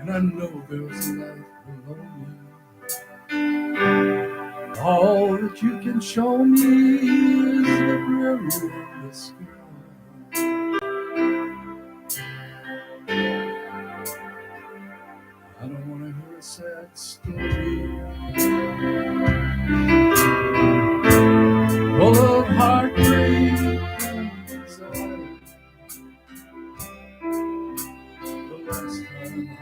and I know there's a life below me. All that you can show me is the brilliant sky. I don't want to hear a sad story full of heartbreak and desire. The last time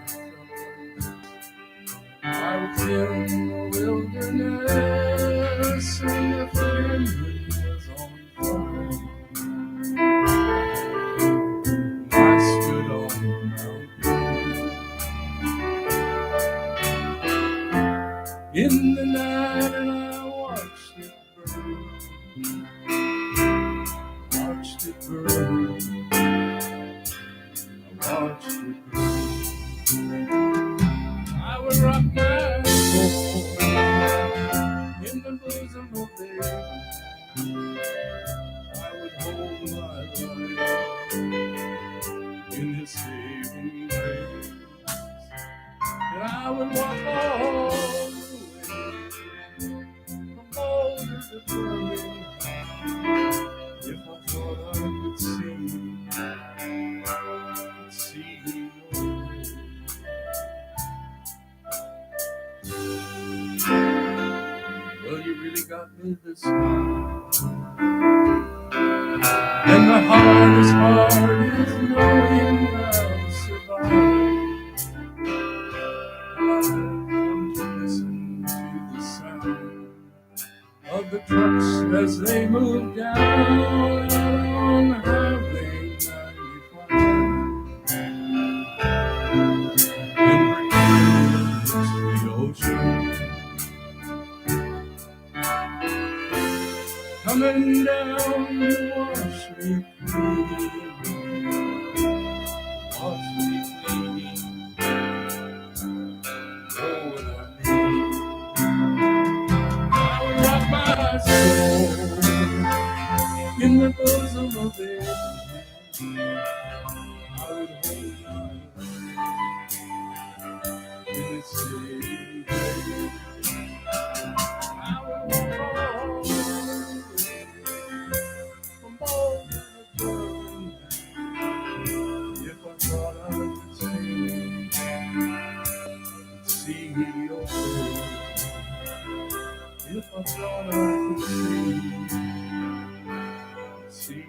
I was in the wilderness and the family was on fire. I stood on the mountain in the night and I watched it burn. Watched it burn. I watched it burn. I would rock my soul in the bosom of their I would hold my life in his saving grace. And I would walk all the way from Boulder to Berlin if I thought I could see your face. Well, you really got me this time. And the hardest part is knowing I'll survive. I've come to listen to the sound of the trucks as they move down on Highway 95 and returns to the ocean. Coming down to wash me clean, wash me clean. Oh, what I need. I would rock my soul in the bosom of their hand. I would hold my life in its saving grace. I would walk all the way from Boulder to Berlin if I thought I could see your face. If I thought I could see your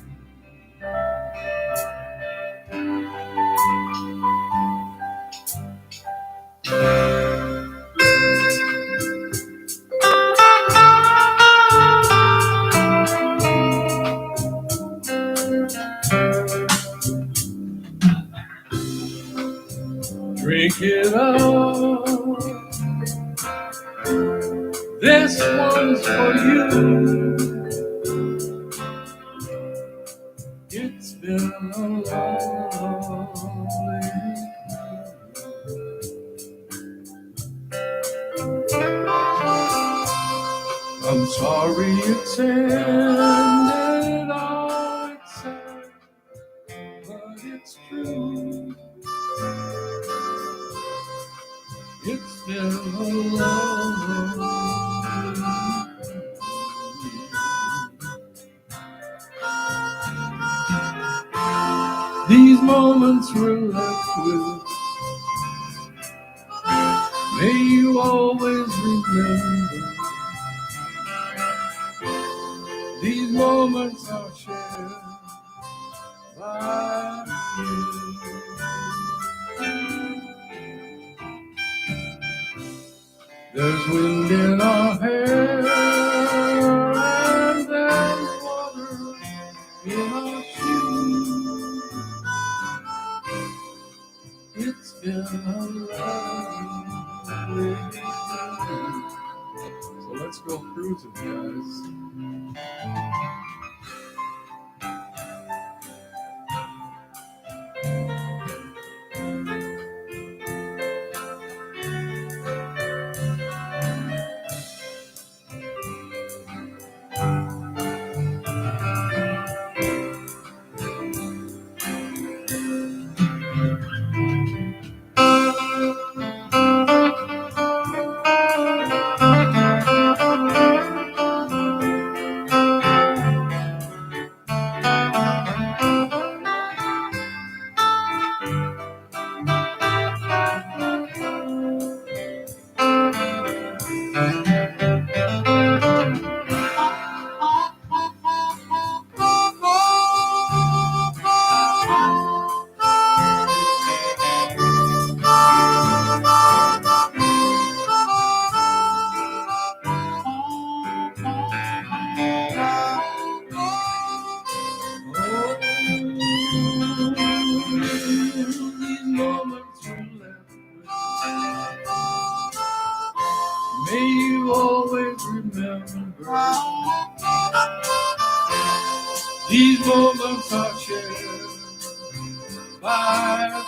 face. Drink it up. This one's for you. It's been a lonely I'm sorry it's ended all it's sad, but it's true. It's been a long These moments we're left with, may you always remember. These moments are shared by you. There's wind in our hair and there's water in our shoes. It's been a lovely day. So let's go cruising, guys. moments are shared by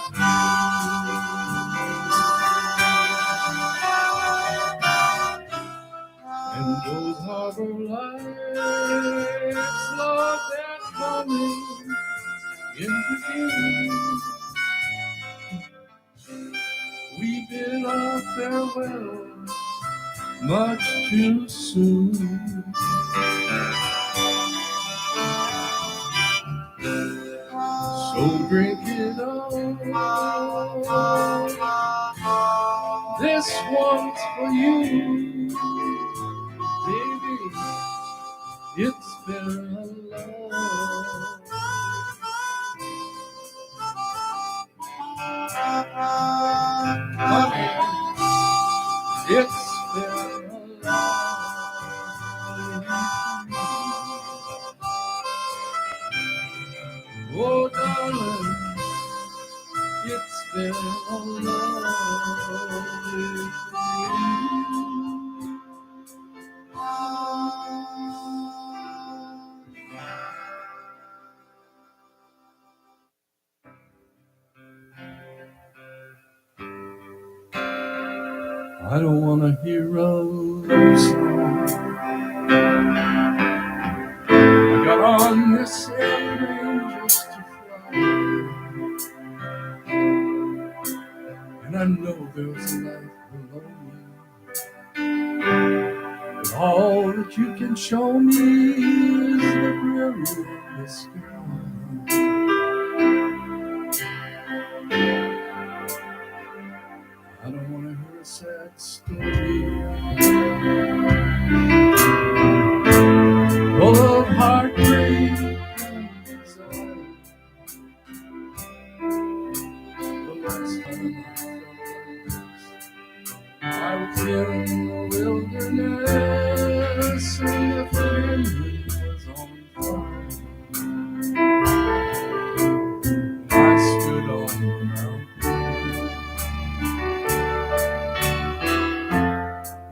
and those harbor lights, love that coming into view. We bid our farewell much too soon. So drink it all. This one's for you, baby. It's been a long. Honey, it's been a long. Oh, darling, it's been a long. I don't want to hear a love song. I got on this airplane just to fly, and I know there's a life below me. But all that you can show me is the brilliant sky. I don't want to hear a sad story full of heartbreak and desire. The last time I felt like this, I was in the wilderness and the family was on fire. I stood on the mountain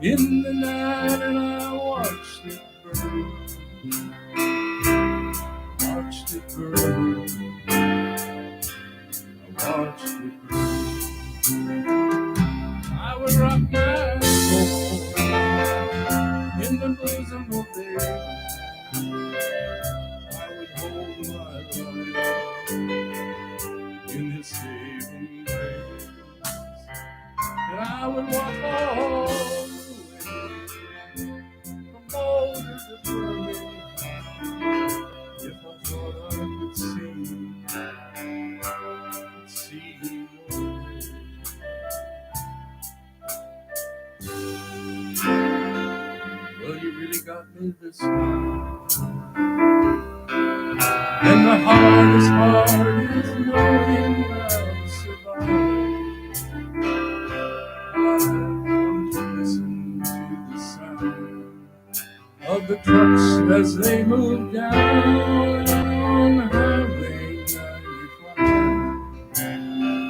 in the night and I watched it burn. Watched it burn. I watched it burn. I would rock my soul in the bosom of day. I would hold my life in his saving grace. And I would walk all the way from Boulder to Birmingham if I thought I could see your face. Well, you really got me this time, and the hardest part is knowing I'll survive. I've come to listen to the sound of the trucks as they move down Highway 95 and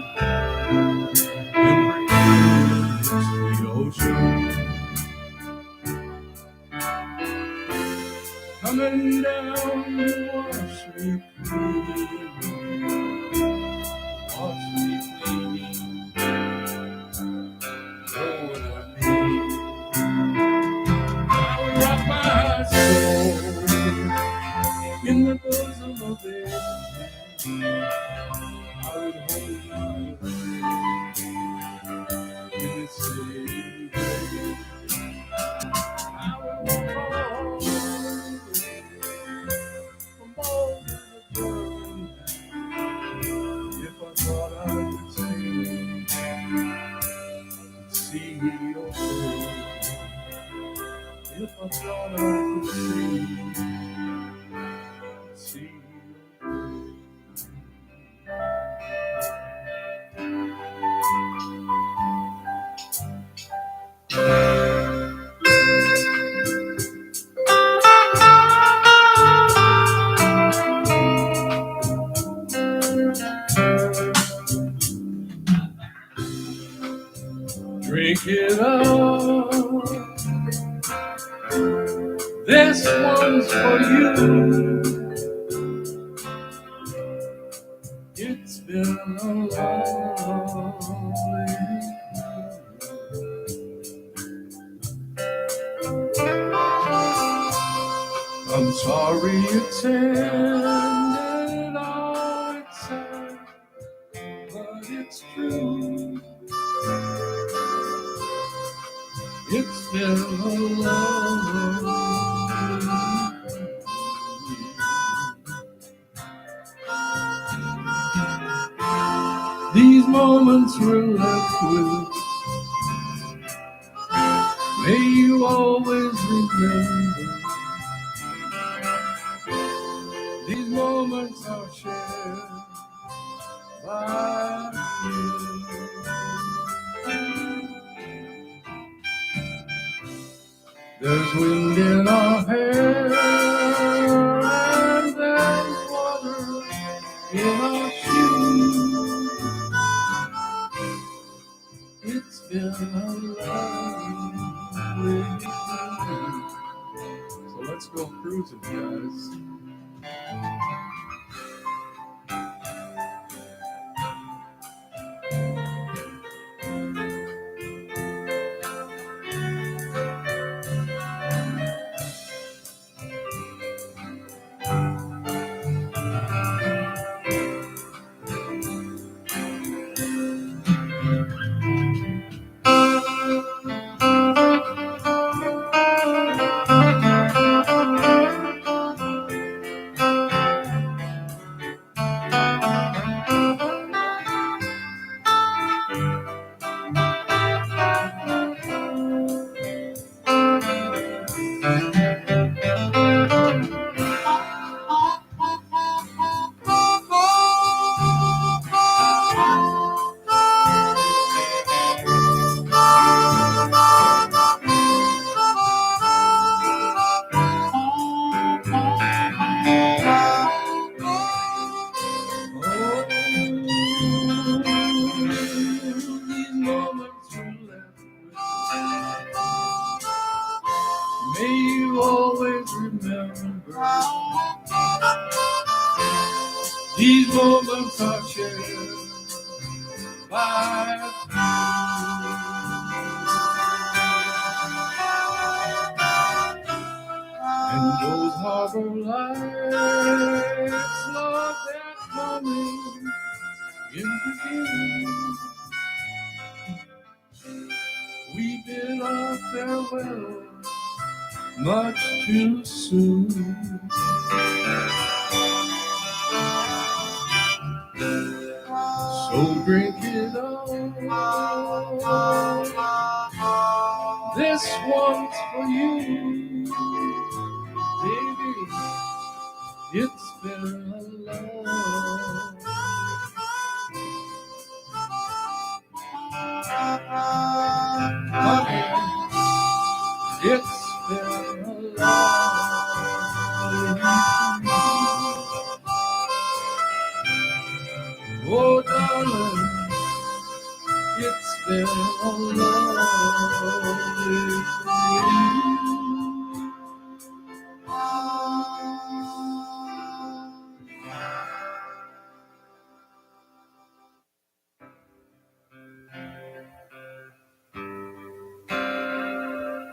bring the ocean. Coming down to wash me clean, wash me clean. Know what I mean? I would rock my soul in the bosom of it. I would hold my breath in its saving grace. I would walk all the way from Boulder to Birmingham if I thought I could see your face. If I thought I could see your face. Drink it up. This one's for you, It's been a lonely. I'm sorry it's ended, all it's sad, but it's true. It's been a lonely. These moments we're left with, may you always remember. These moments are shared by you. There's wind in our hair and there's water in our shoes. It's been a lonely. So let's go cruising, guys. May you always remember. These moments are shared by and those harbor lights, love that coming into view. We bid our farewell much too soon. So drink it all. This one's for you, baby. It's been a long. It's been a long. Oh, darling, it's been a lonely.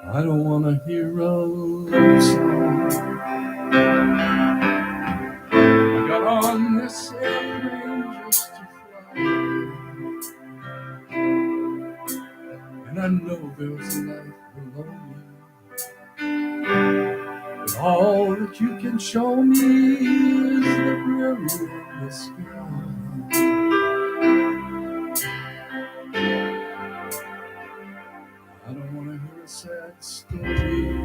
I don't want to hear a love song. I got on this airplane just to fly, and I know there's a life below me. But all that you can show me is the brilliant sky. I don't want to hear a sad story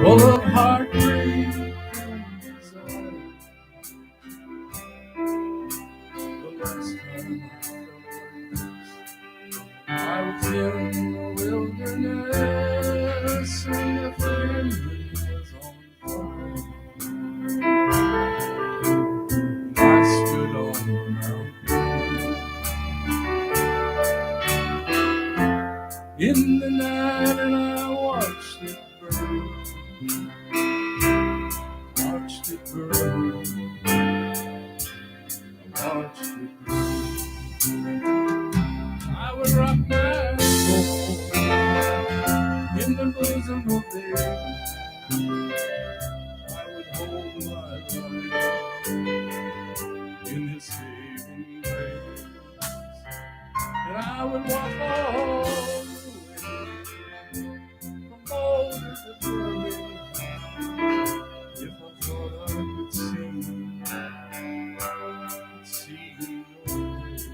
full of heartbreak and desire. The last time I was in the wilderness and the family was on fire. I stood on the mountain in the night and I watched it burn. Watched it it burn. I watched it burn. I would rock my soul in the bosom of thee. I would hold my life in his saving grace, and I would walk all the way from boulder to burning, if I thought I could see your face.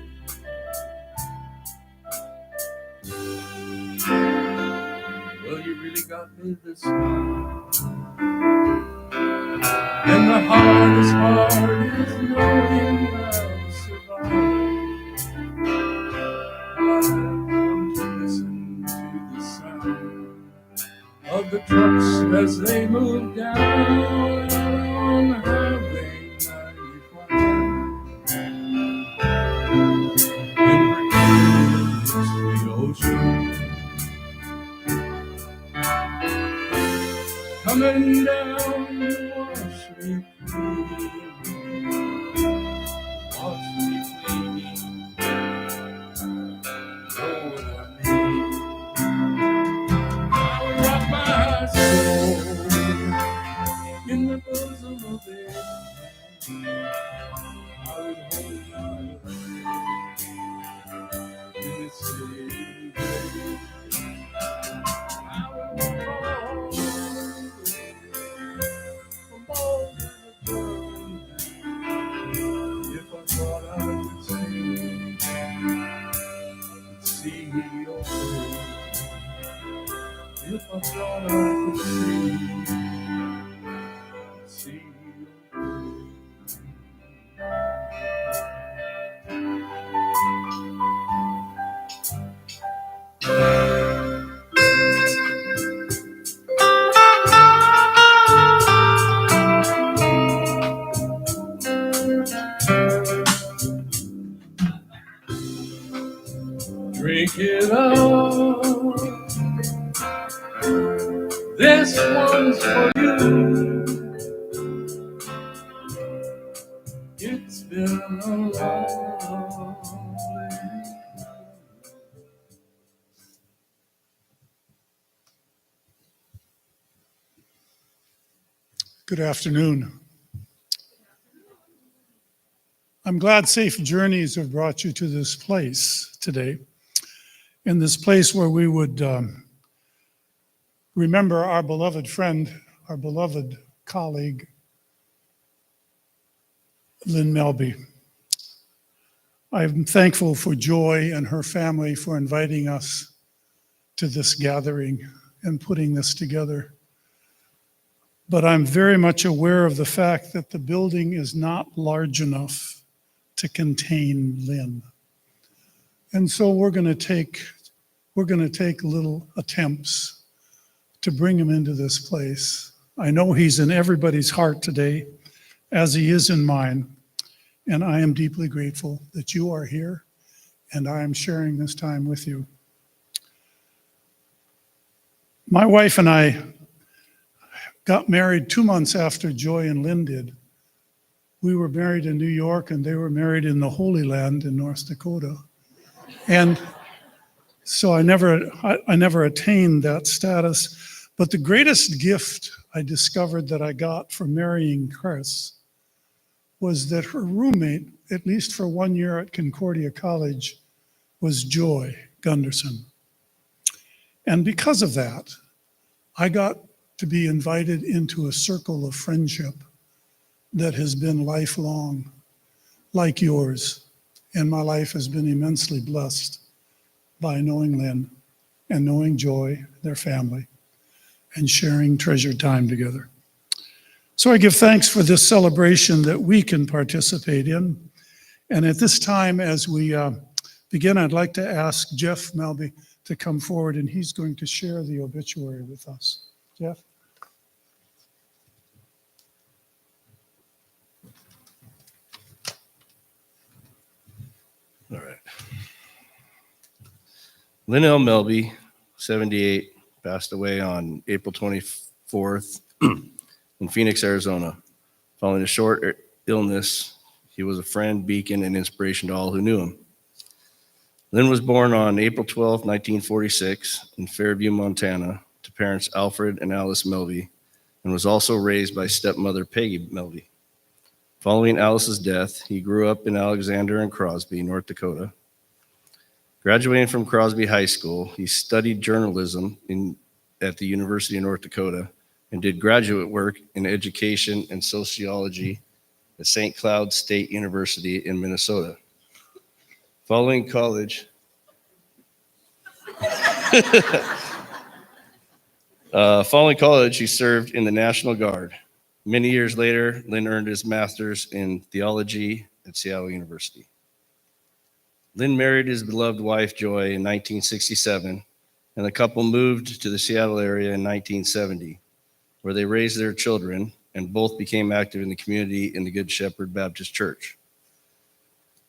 Well, you really got me this time, and the hardest part is knowing I'll survive. I've come to listen to the sound of the trucks as they move down on Highway 95. And pretend it's the ocean coming down to wash me clean, wash me clean. Oh, what I need. I would rock my soul in the bosom of it. I would hold my life in its saving grace. I would walk all the way from boulder to burning, if I thought I could see your face. If I thought I could see your drink it up. This one's for you. It's been a long day. Good afternoon. I'm glad Safe Journeys have brought you to this place today, in this place where we would remember our beloved friend, our beloved colleague, Lynn Melby. I'm thankful for Joy and her family for inviting us to this gathering and putting this together. But I'm very much aware of the fact that the building is not large enough to contain Lynn. And so we're going to take little attempts to bring him into this place. I know he's in everybody's heart today, as he is in mine. And I am deeply grateful that you are here and I am sharing this time with you. My wife and I got married 2 months after Joy and Lynn did. We were married in New York and they were married in the Holy Land in North Dakota. And so I never attained that status. But the greatest gift I discovered that I got from marrying Chris was that her roommate, at least for 1 year at Concordia College, was Joy Gunderson. And because of that, I got to be invited into a circle of friendship that has been lifelong, like yours. And my life has been immensely blessed by knowing Lynn and knowing Joy, their family, and sharing treasured time together. So I give thanks for this celebration that we can participate in. And at this time, as we begin, I'd like to ask Jeff Melby to come forward, and he's going to share the obituary with us. Jeff? All right. Lynn L. Melby, 78, passed away on April 24th in Phoenix, Arizona, Following a short illness, he was a friend, beacon, and inspiration to all who knew him. Lynn was born on April 12, 1946, in Fairview, Montana, to parents Alfred and Alice Melby, and was also raised by stepmother Peggy Melby. Following Alice's death, he grew up in Alexander and Crosby, North Dakota. Graduating from Crosby High School, he studied journalism at the University of North Dakota and did graduate work in education and sociology at St. Cloud State University in Minnesota. Following college, he served in the National Guard. Many years later, Lynn earned his master's in theology at Seattle University. Lynn married his beloved wife, Joy, in 1967, and the couple moved to the Seattle area in 1970, where they raised their children and both became active in the community in the Good Shepherd Baptist Church.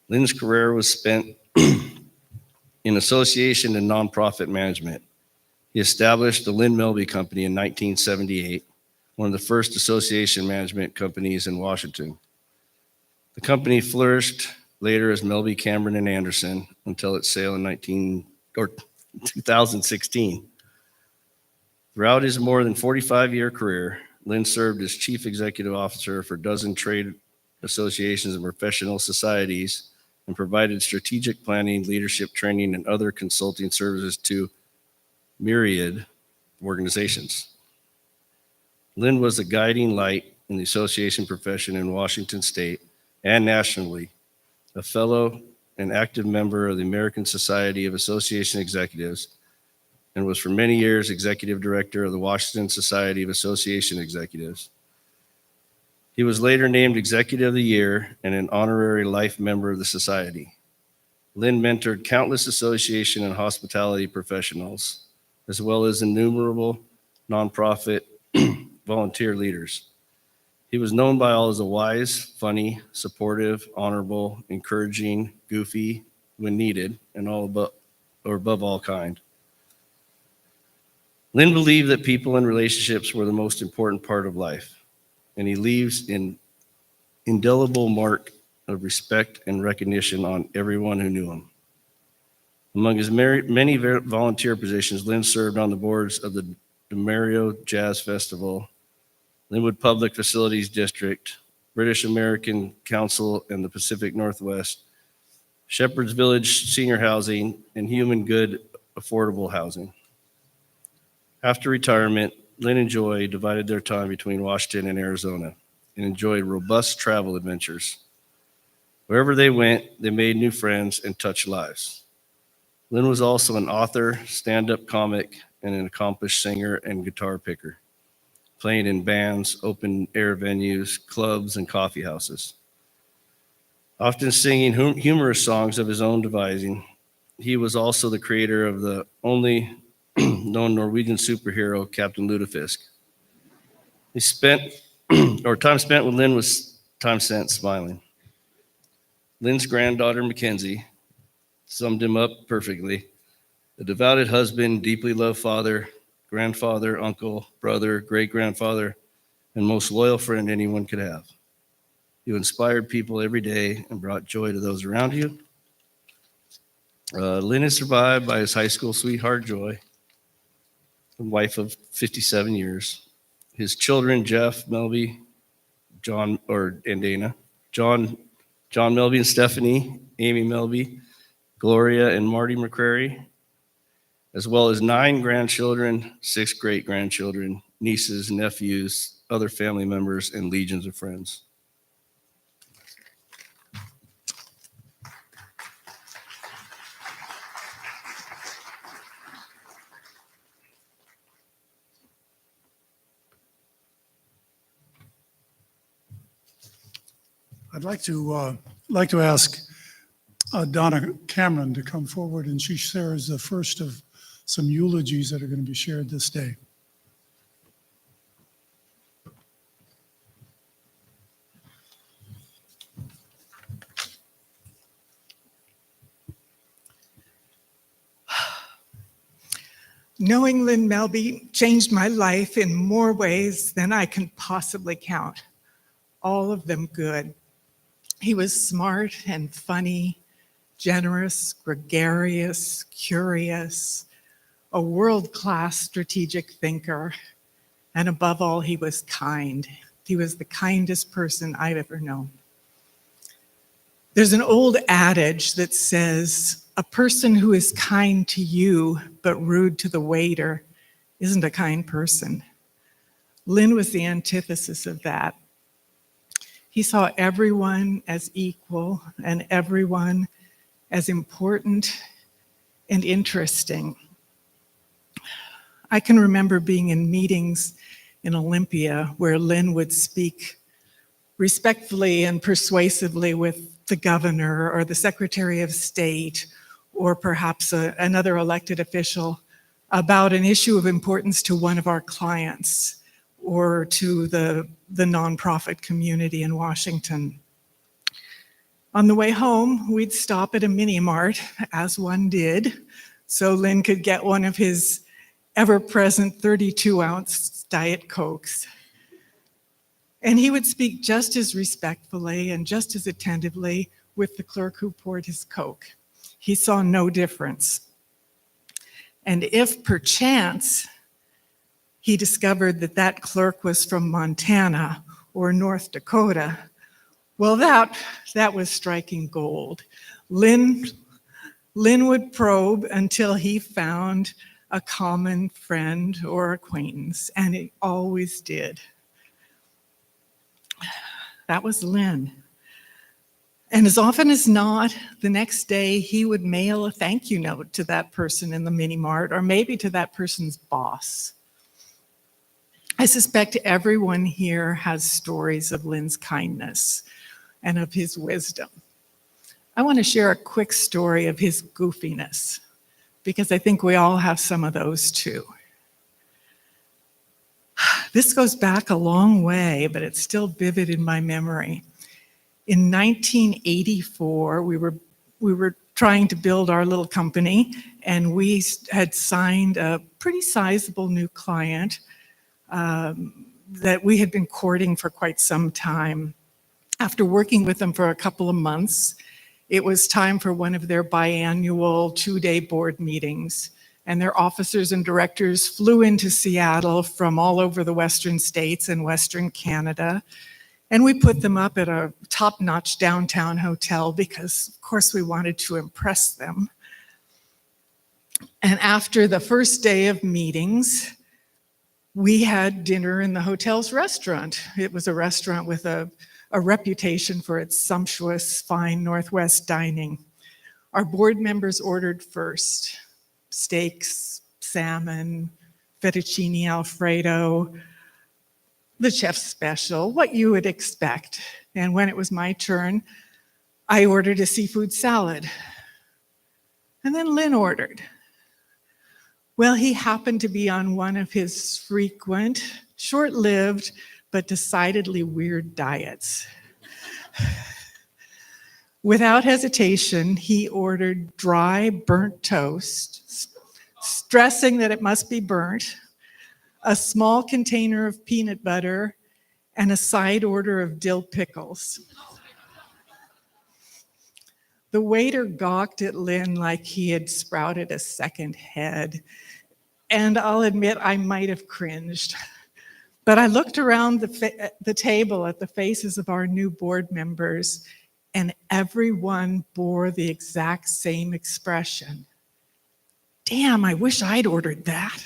Lynn's career was spent in association and nonprofit management. He established the Lynn Melby Company in 1978, one of the first association management companies in Washington. The company flourished later as Melby, Cameron, and Anderson until its sale in 2016. Throughout his more than 45-year career, Lynn served as chief executive officer for a dozen trade associations and professional societies and provided strategic planning, leadership training, and other consulting services to myriad organizations. Lynn was a guiding light in the association profession in Washington state and nationally, a fellow and active member of the American Society of Association Executives, and was for many years executive director of the Washington Society of Association Executives. He was later named Executive of the Year and an honorary life member of the society. Lynn mentored countless association and hospitality professionals, as well as innumerable nonprofit volunteer leaders. He was known by all as a wise, funny, supportive, honorable, encouraging, goofy when needed, and above all kind. Lynn believed that people and relationships were the most important part of life, and he leaves an indelible mark of respect and recognition on everyone who knew him. Among his many volunteer positions, Lynn served on the boards of the DeMario Jazz Festival, Linwood Public Facilities District, British American Council and the Pacific Northwest, Shepherd's Village Senior Housing, and Human Good Affordable Housing. After retirement, Lynn and Joy divided their time between Washington and Arizona and enjoyed robust travel adventures. Wherever they went, they made new friends and touched lives. Lynn was also an author, stand-up comic, and an accomplished singer and guitar picker, playing in bands, open-air venues, clubs, and coffee houses. Often singing humorous songs of his own devising, he was also the creator of the only known Norwegian superhero, Captain Lutefisk. Time spent with Lynn was time spent smiling. Lynn's granddaughter, Mackenzie, summed him up perfectly. A devoted husband, deeply loved father, grandfather, uncle, brother, great-grandfather, and most loyal friend anyone could have. You inspired people every day and brought joy to those around you. Lynn is survived by his high school sweetheart, Joy, a wife of 57 years. His children, Jeff, Melby, and Dana, John Melby and Stephanie, Amy Melby, Gloria and Marty McCrary, as well as 9 grandchildren, 6 great-grandchildren, nieces, nephews, other family members, and legions of friends. I'd like to ask Donna Cameron to come forward, and she shares the first of some eulogies that are going to be shared this day. Knowing Lynn Melby changed my life in more ways than I can possibly count. all of them good. He was smart and funny, generous, gregarious, curious, a world-class strategic thinker, and above all, he was kind. He was the kindest person I've ever known. There's an old adage that says, a person who is kind to you but rude to the waiter isn't a kind person. Lynn was the antithesis of that. He saw everyone as equal and everyone as important and interesting. I can remember being in meetings in Olympia where Lynn would speak respectfully and persuasively with the governor or the Secretary of State or perhaps another elected official about an issue of importance to one of our clients or to the nonprofit community in Washington. On the way home, we'd stop at a mini mart, as one did, so Lynn could get one of his ever-present 32-ounce Diet Cokes. And he would speak just as respectfully and just as attentively with the clerk who poured his Coke. He saw no difference. And if perchance he discovered that that clerk was from Montana or North Dakota, well, that was striking gold. Lynn would probe until he found a common friend or acquaintance, and he always did. That was Lynn. And as often as not, the next day he would mail a thank you note to that person in the mini mart or maybe to that person's boss. I suspect everyone here has stories of Lynn's kindness and of his wisdom. I want to share a quick story of his goofiness, because I think we all have some of those too. This goes back a long way, but it's still vivid in my memory. In 1984, we were trying to build our little company, and we had signed a pretty sizable new client that we had been courting for quite some time. After working with them for a couple of months, it was time for one of their biannual 2-day board meetings, and their officers and directors flew into Seattle from all over the Western states and Western Canada. And we put them up at a top-notch downtown hotel because, of course, we wanted to impress them. And after the first day of meetings, we had dinner in the hotel's restaurant. It was a restaurant with a reputation for its sumptuous, fine Northwest dining. Our board members ordered first: steaks, salmon, fettuccine Alfredo, the chef's special, what you would expect. And when it was my turn, I ordered a seafood salad. And then Lynn ordered. Well, he happened to be on one of his frequent, short-lived, but decidedly weird diets. Without hesitation, he ordered dry, burnt toast, stressing that it must be burnt, a small container of peanut butter, and a side order of dill pickles. The waiter gawked at Lynn like he had sprouted a second head, and I'll admit I might have cringed. But I looked around the table at the faces of our new board members, and everyone bore the exact same expression. Damn, I wish I'd ordered that.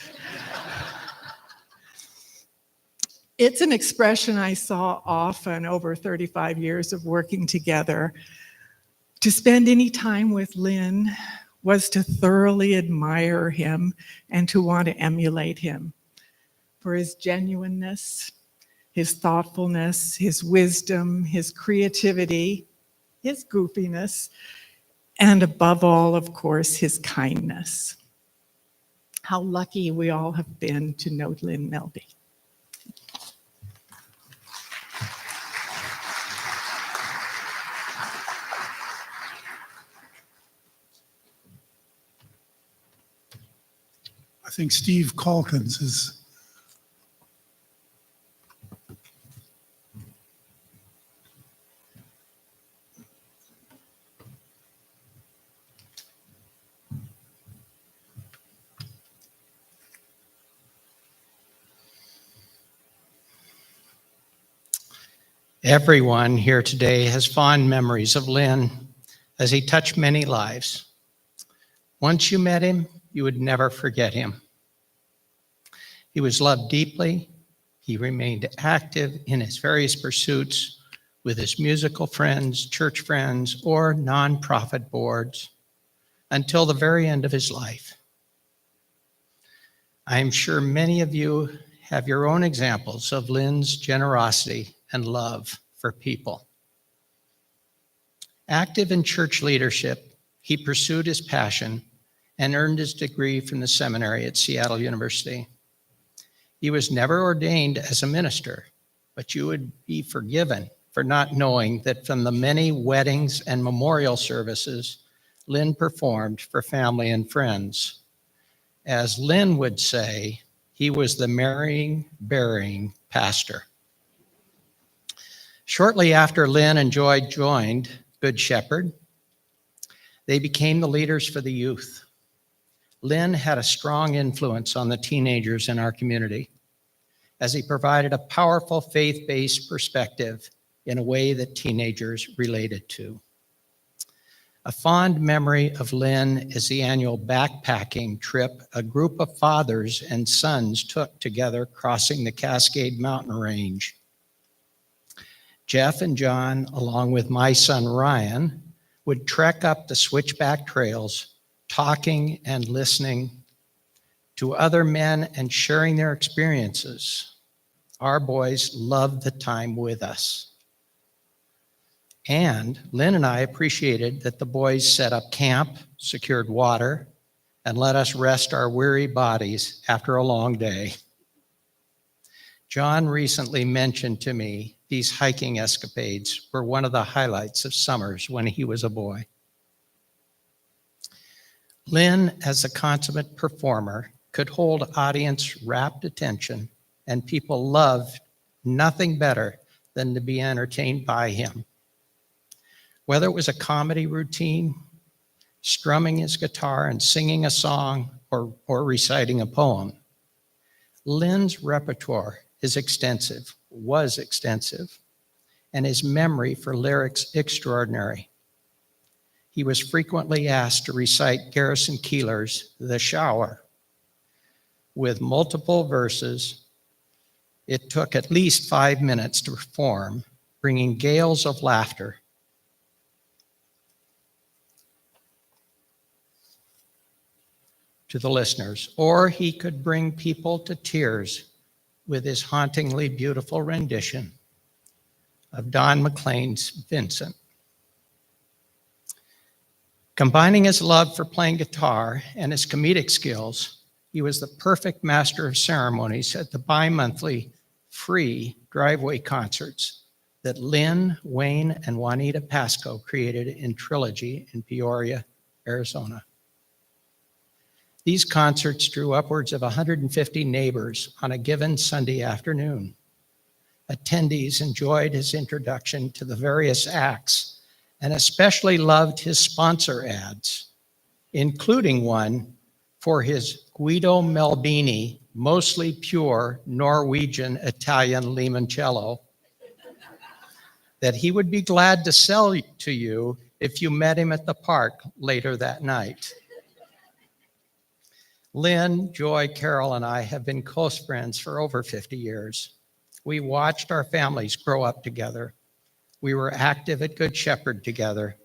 It's an expression I saw often over 35 years of working together. To spend any time with Lynn was to thoroughly admire him and to want to emulate him for his genuineness, his thoughtfulness, his wisdom, his creativity, his goofiness, and above all, of course, his kindness. How lucky we all have been to know Lynn Melby. I think Steve Calkins is. Everyone here today has fond memories of Lynn as he touched many lives. Once you met him, you would never forget him. He was loved deeply. He remained active in his various pursuits with his musical friends, church friends, or nonprofit boards until the very end of his life. I'm sure many of you have your own examples of Lynn's generosity and love for people. Active in church leadership, he pursued his passion and earned his degree from the seminary at Seattle University. He was never ordained as a minister, but you would be forgiven for not knowing that from the many weddings and memorial services Lynn performed for family and friends. As Lynn would say, he was the marrying, burying pastor. Shortly after Lynn and Joy joined Good Shepherd, they became the leaders for the youth. Lynn had a strong influence on the teenagers in our community as he provided a powerful faith-based perspective in a way that teenagers related to. A fond memory of Lynn is the annual backpacking trip a group of fathers and sons took together crossing the Cascade Mountain Range. Jeff and John, along with my son Ryan, would trek up the switchback trails, talking and listening to other men and sharing their experiences. Our boys loved the time with us. And Lynn and I appreciated that the boys set up camp, secured water, and let us rest our weary bodies after a long day. John recently mentioned to me these hiking escapades were one of the highlights of summers when he was a boy. Lynn, as a consummate performer, could hold audience rapt attention, and people loved nothing better than to be entertained by him. Whether it was a comedy routine, strumming his guitar and singing a song, or reciting a poem, Lynn's repertoire is extensive, was extensive, and his memory for lyrics extraordinary. He was frequently asked to recite Garrison Keillor's The Shower. With multiple verses, it took at least 5 minutes to perform, bringing gales of laughter to the listeners, or he could bring people to tears with his hauntingly beautiful rendition of Don McLean's Vincent. Combining his love for playing guitar and his comedic skills, he was the perfect master of ceremonies at the bi-monthly free driveway concerts that Lynn, Wayne, and Juanita Pasco created in Trilogy in Peoria, Arizona. These concerts drew upwards of 150 neighbors on a given Sunday afternoon. Attendees enjoyed his introduction to the various acts and especially loved his sponsor ads, including one for his Guido Melbini, mostly pure Norwegian Italian limoncello, that he would be glad to sell to you if you met him at the park later that night. Lynn, Joy, Carol, and I have been close friends for over 50 years. We watched our families grow up together. We were active at Good Shepherd together.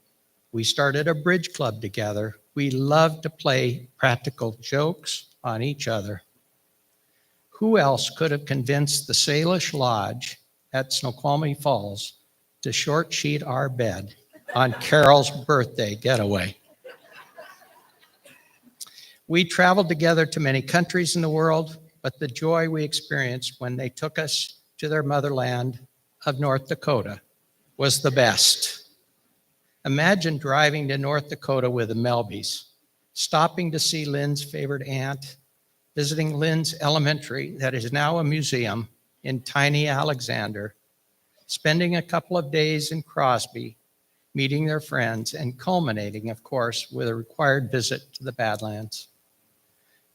We started a bridge club together. We loved to play practical jokes on each other. Who else could have convinced the Salish Lodge at Snoqualmie Falls to short sheet our bed on Carol's birthday getaway? We traveled together to many countries in the world, but the joy we experienced when they took us to their motherland of North Dakota was the best. Imagine driving to North Dakota with the Melbys, stopping to see Lynn's favorite aunt, visiting Lynn's elementary that is now a museum in tiny Alexander, spending a couple of days in Crosby, meeting their friends, and culminating, of course, with a required visit to the Badlands.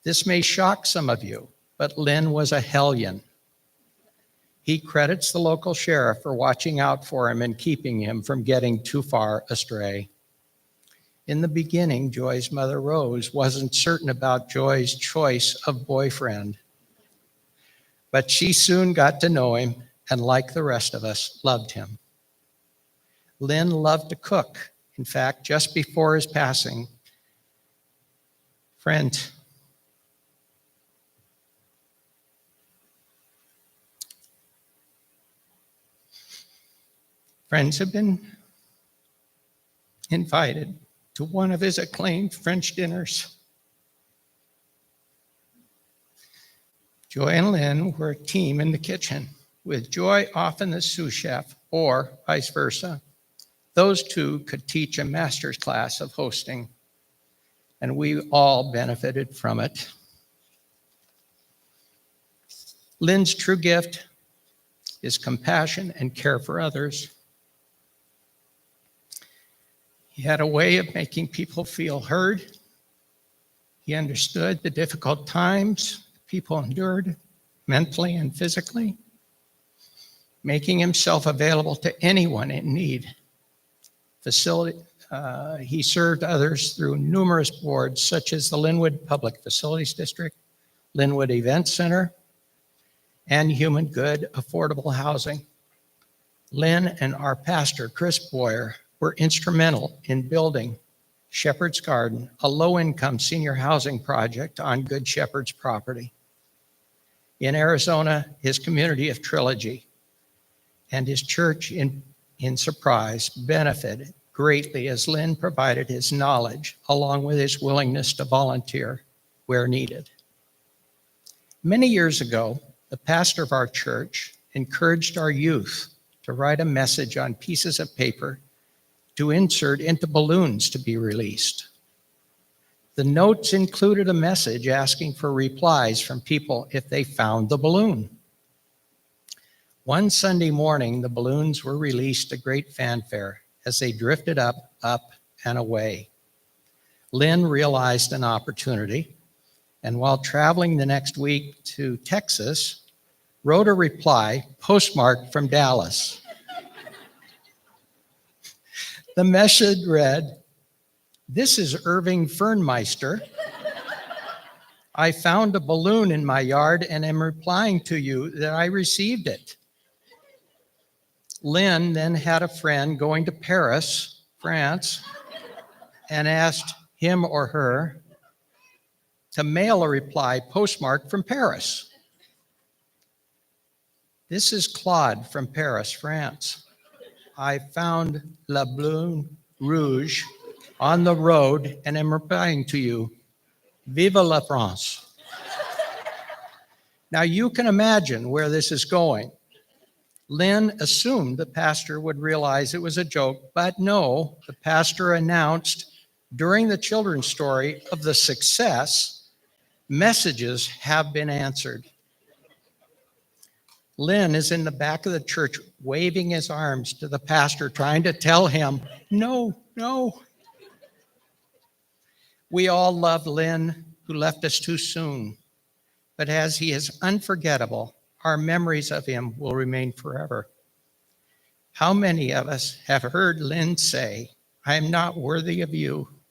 This may shock some of you, but Lynn was a hellion. He credits the local sheriff for watching out for him and keeping him from getting too far astray. In the beginning, Joy's mother, Rose, wasn't certain about Joy's choice of boyfriend, but she soon got to know him and, like the rest of us, loved him. Lynn loved to cook. In fact, just before his passing, friends have been invited to one of his acclaimed French dinners. Joy and Lynn were a team in the kitchen, with Joy often the sous chef, or vice versa. Those two could teach a master's class of hosting, and we all benefited from it. Lynn's true gift is compassion and care for others. He had a way of making people feel heard. He understood the difficult times people endured mentally and physically, making himself available to anyone in need. He served others through numerous boards, such as the Lynnwood Public Facilities District, Lynnwood Event Center, and Human Good Affordable Housing. Lynn and our pastor, Chris Boyer, were instrumental in building Shepherd's Garden, a low-income senior housing project on Good Shepherd's property. In Arizona, his community of Trilogy and his church in Surprise benefited greatly as Lynn provided his knowledge along with his willingness to volunteer where needed. Many years ago, the pastor of our church encouraged our youth to write a message on pieces of paper to insert into balloons to be released. The notes included a message asking for replies from people if they found the balloon. One Sunday morning, the balloons were released to great fanfare as they drifted up, and away. Lynn realized an opportunity, and while traveling the next week to Texas, wrote a reply postmarked from Dallas. The message read, "This is Irving Fernmeister. I found a balloon in my yard and am replying to you that I received it." Lynn then had a friend going to Paris, France, and asked him or her to mail a reply postmarked from Paris. "This is Claude from Paris, France. I found La Balloon Rouge on the road and am replying to you. Vive la France." Now you can imagine where this is going. Lynn assumed the pastor would realize it was a joke, but no, the pastor announced during the children's story of the success, messages have been answered. Lynn is in the back of the church waving his arms to the pastor, trying to tell him, no. We all love Lynn, who left us too soon, but as he is unforgettable, our memories of him will remain forever. How many of us have heard Lynn say, "I am not worthy of you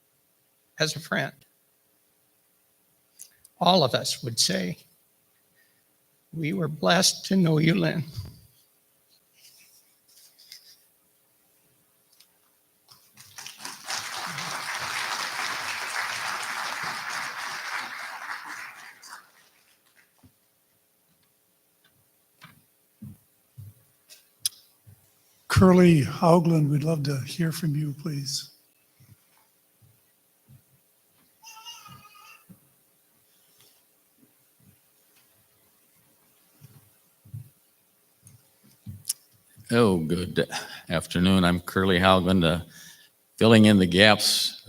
as a friend"? All of us would say, we were blessed to know you, Lynn. Curly Haugland, we'd love to hear from you, please. Oh, good afternoon. I'm Curly Haugland, filling in the gaps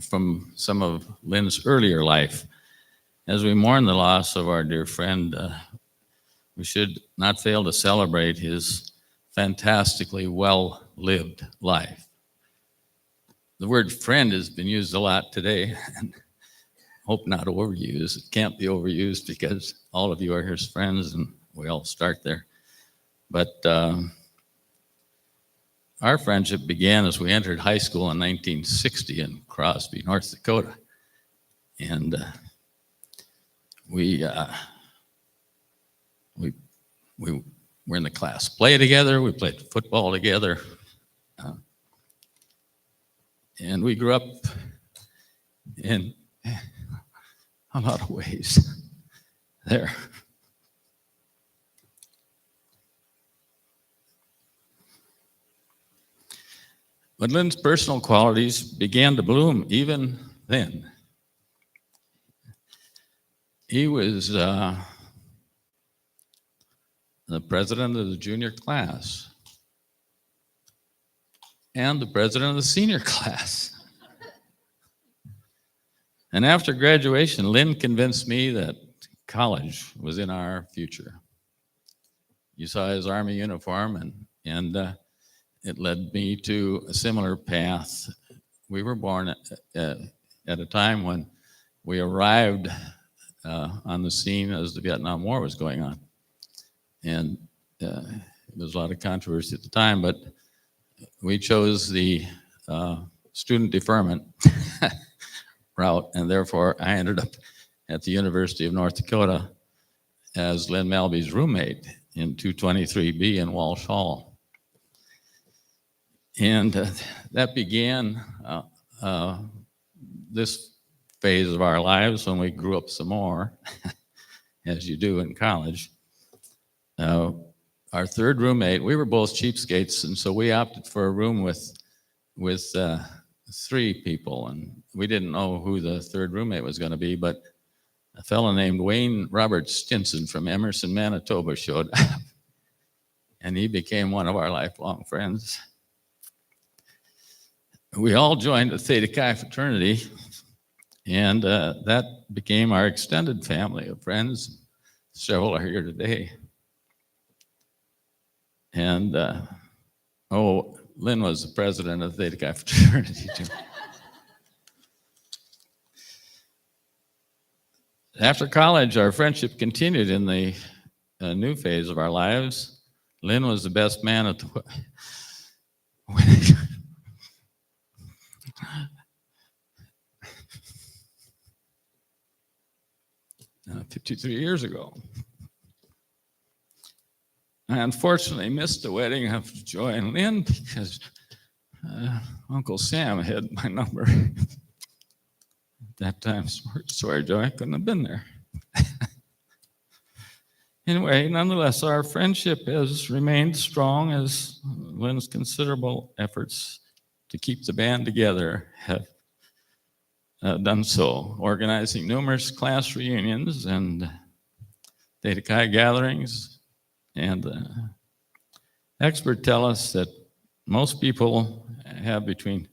from some of Lynn's earlier life. As we mourn the loss of our dear friend, we should not fail to celebrate his fantastically well-lived life. The word friend has been used a lot today, and hope not overused. It can't be overused because all of you are his friends, and we all start there. But our friendship began as we entered high school in 1960 in Crosby, North Dakota. And we were in the class play together. We played football together. And we grew up in a lot of ways there. But Lynn's personal qualities began to bloom even then. He was the president of the junior class and the president of the senior class. And after graduation, Lynn convinced me that college was in our future. You saw his Army uniform, and it led me to a similar path. We were born at a time when we arrived on the scene as the Vietnam War was going on. And there was a lot of controversy at the time, but we chose the student deferment route, and therefore I ended up at the University of North Dakota as Lynn Melby's roommate in 223B in Walsh Hall. And that began this phase of our lives when we grew up some more, as you do in college. Our third roommate, we were both cheapskates, and so we opted for a room with 3 people, and we didn't know who the third roommate was going to be, but a fellow named Wayne Robert Stinson from Emerson, Manitoba showed up, and he became one of our lifelong friends. We all joined the Theta Chi fraternity, and that became our extended family of friends. Several are here today. And, Lynn was the president of the Theta Chi fraternity, too. After college, our friendship continued in the new phase of our lives. Lynn was the best man at the... 53 years ago. I unfortunately missed the wedding of Joy and Lynn because Uncle Sam had my number. At that time, sorry, Joy, I couldn't have been there. Anyway, nonetheless, our friendship has remained strong as Lynn's considerable efforts to keep the band together have done so, organizing numerous class reunions and Theta Chi gatherings. And experts tell us that most people have between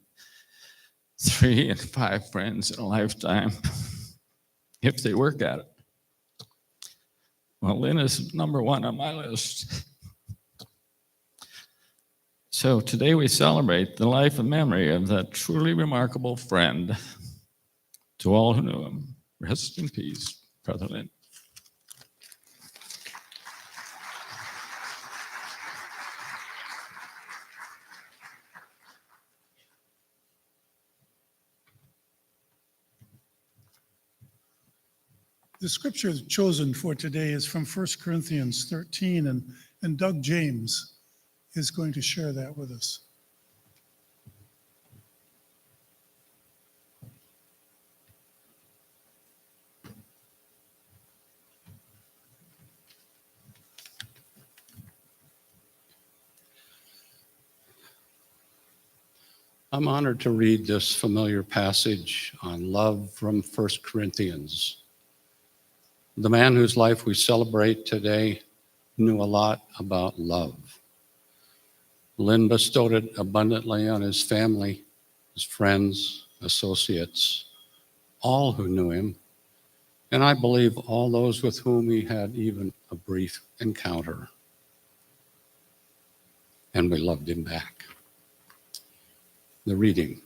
3 and 5 friends in a lifetime if they work at it. Well, Lynn is number 1 on my list. So today we celebrate the life and memory of that truly remarkable friend. To all who knew him, rest in peace, Brother Lynn. The scripture chosen for today is from 1 Corinthians 13, and Doug James is going to share that with us. I'm honored to read this familiar passage on love from 1 Corinthians. The man whose life we celebrate today knew a lot about love. Lynn bestowed it abundantly on his family, his friends, associates, all who knew him, and I believe all those with whom he had even a brief encounter. And we loved him back. The reading.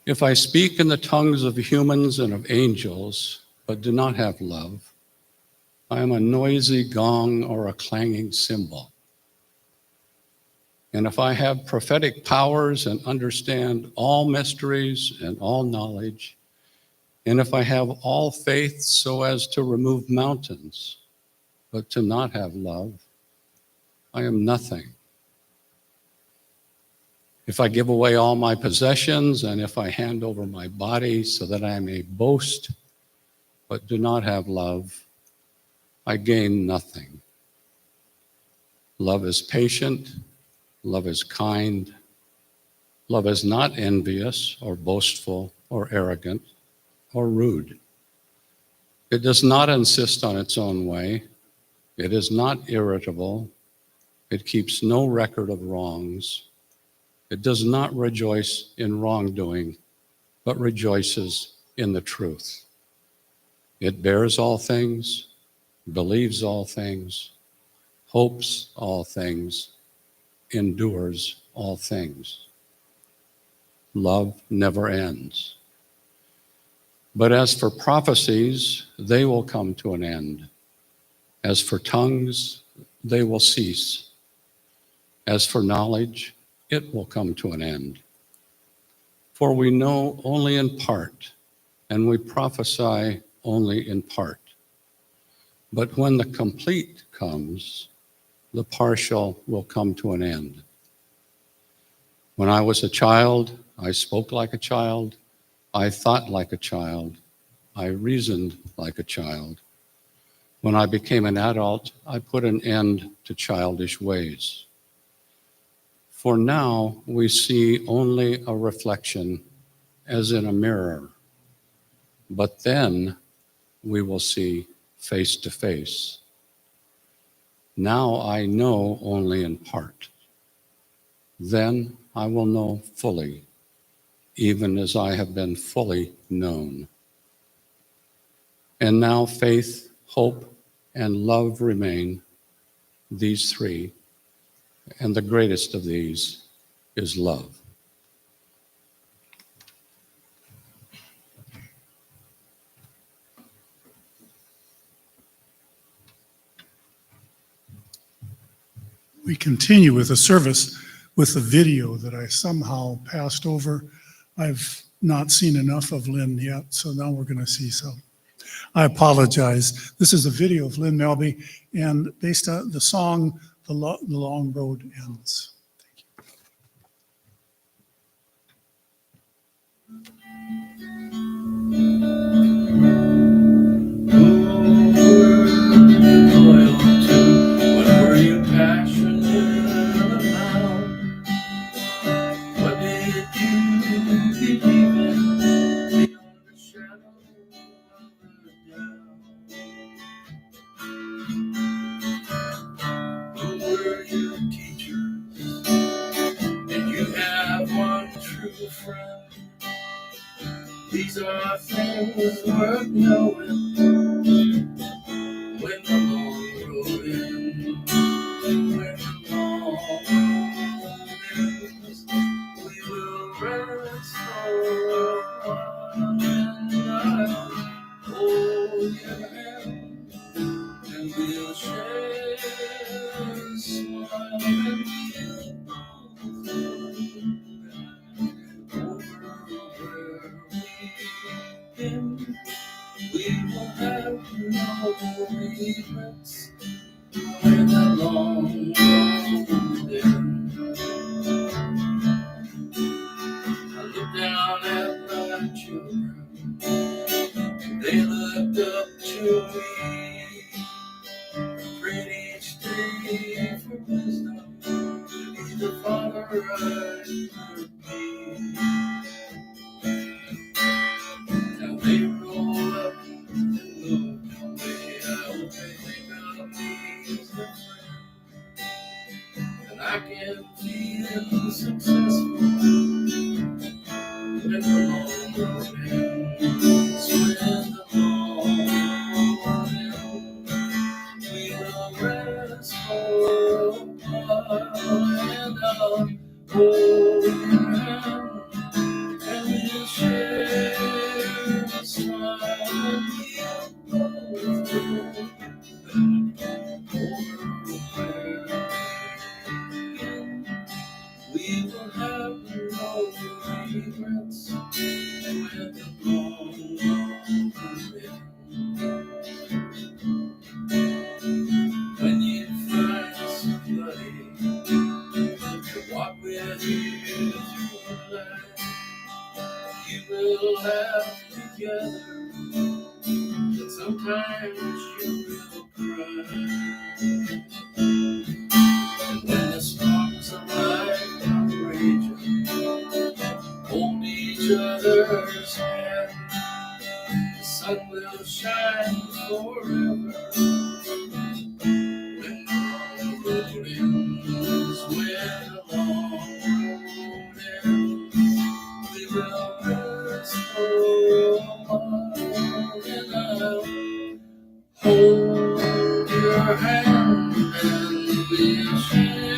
If I speak in the tongues of humans and of angels, but do not have love, I am a noisy gong or a clanging cymbal. And if I have prophetic powers and understand all mysteries and all knowledge, and if I have all faith so as to remove mountains, but to not have love, I am nothing. If I give away all my possessions and if I hand over my body so that I may boast, but do not have love, I gain nothing. Love is patient. Love is kind. Love is not envious or boastful or arrogant or rude. It does not insist on its own way. It is not irritable. It keeps no record of wrongs. It does not rejoice in wrongdoing, but rejoices in the truth. It bears all things, believes all things, hopes all things, endures all things. Love never ends. But as for prophecies, they will come to an end. As for tongues, they will cease. As for knowledge, it will come to an end. For we know only in part, and we prophesy only in part. But when the complete comes, the partial will come to an end. When I was a child, I spoke like a child, I thought like a child, I reasoned like a child. When I became an adult, I put an end to childish ways. For now we see only a reflection as in a mirror, but then we will see face to face. Now I know only in part. Then I will know fully, even as I have been fully known. And now faith, hope, and love remain, these three, and the greatest of these is love. We continue with the service with the video that I somehow passed over. I've not seen enough of Lynn yet, so now we're going to see some. I apologize. This is a video of Lynn Melby, and based on the song, The Long Road Ends. What were you passionate about? What did you believe in beyond the shadow of the doubt? Who were your teachers? Did you have one true friend? These are things worth knowing when the long road ends. When the long road ends, we will rest for a while, and I'll hold your hand, and we'll share a smile, and we'll both look back over where we've been. We will have no regrets when the long road ends. I look down at my children, and they looked up to me. I prayed each day for wisdom to be the father I could be. Now they roll up and look away. I hope they think of me as their friend, and I can feel successful when the long road ends. When the long road ends, we'll rest for a while, and I'll hold your hand, and we'll share a smile, and we'll both look prince with the long hair. When you find somebody to walk with you through life, you will laugh together, but sometimes you will cry. And when the storms of life are raging, hold each other's hand. The sun will shine forever when the road ends. When the long road ends, we will rest for a while, and I'll hold your hand, and we'll share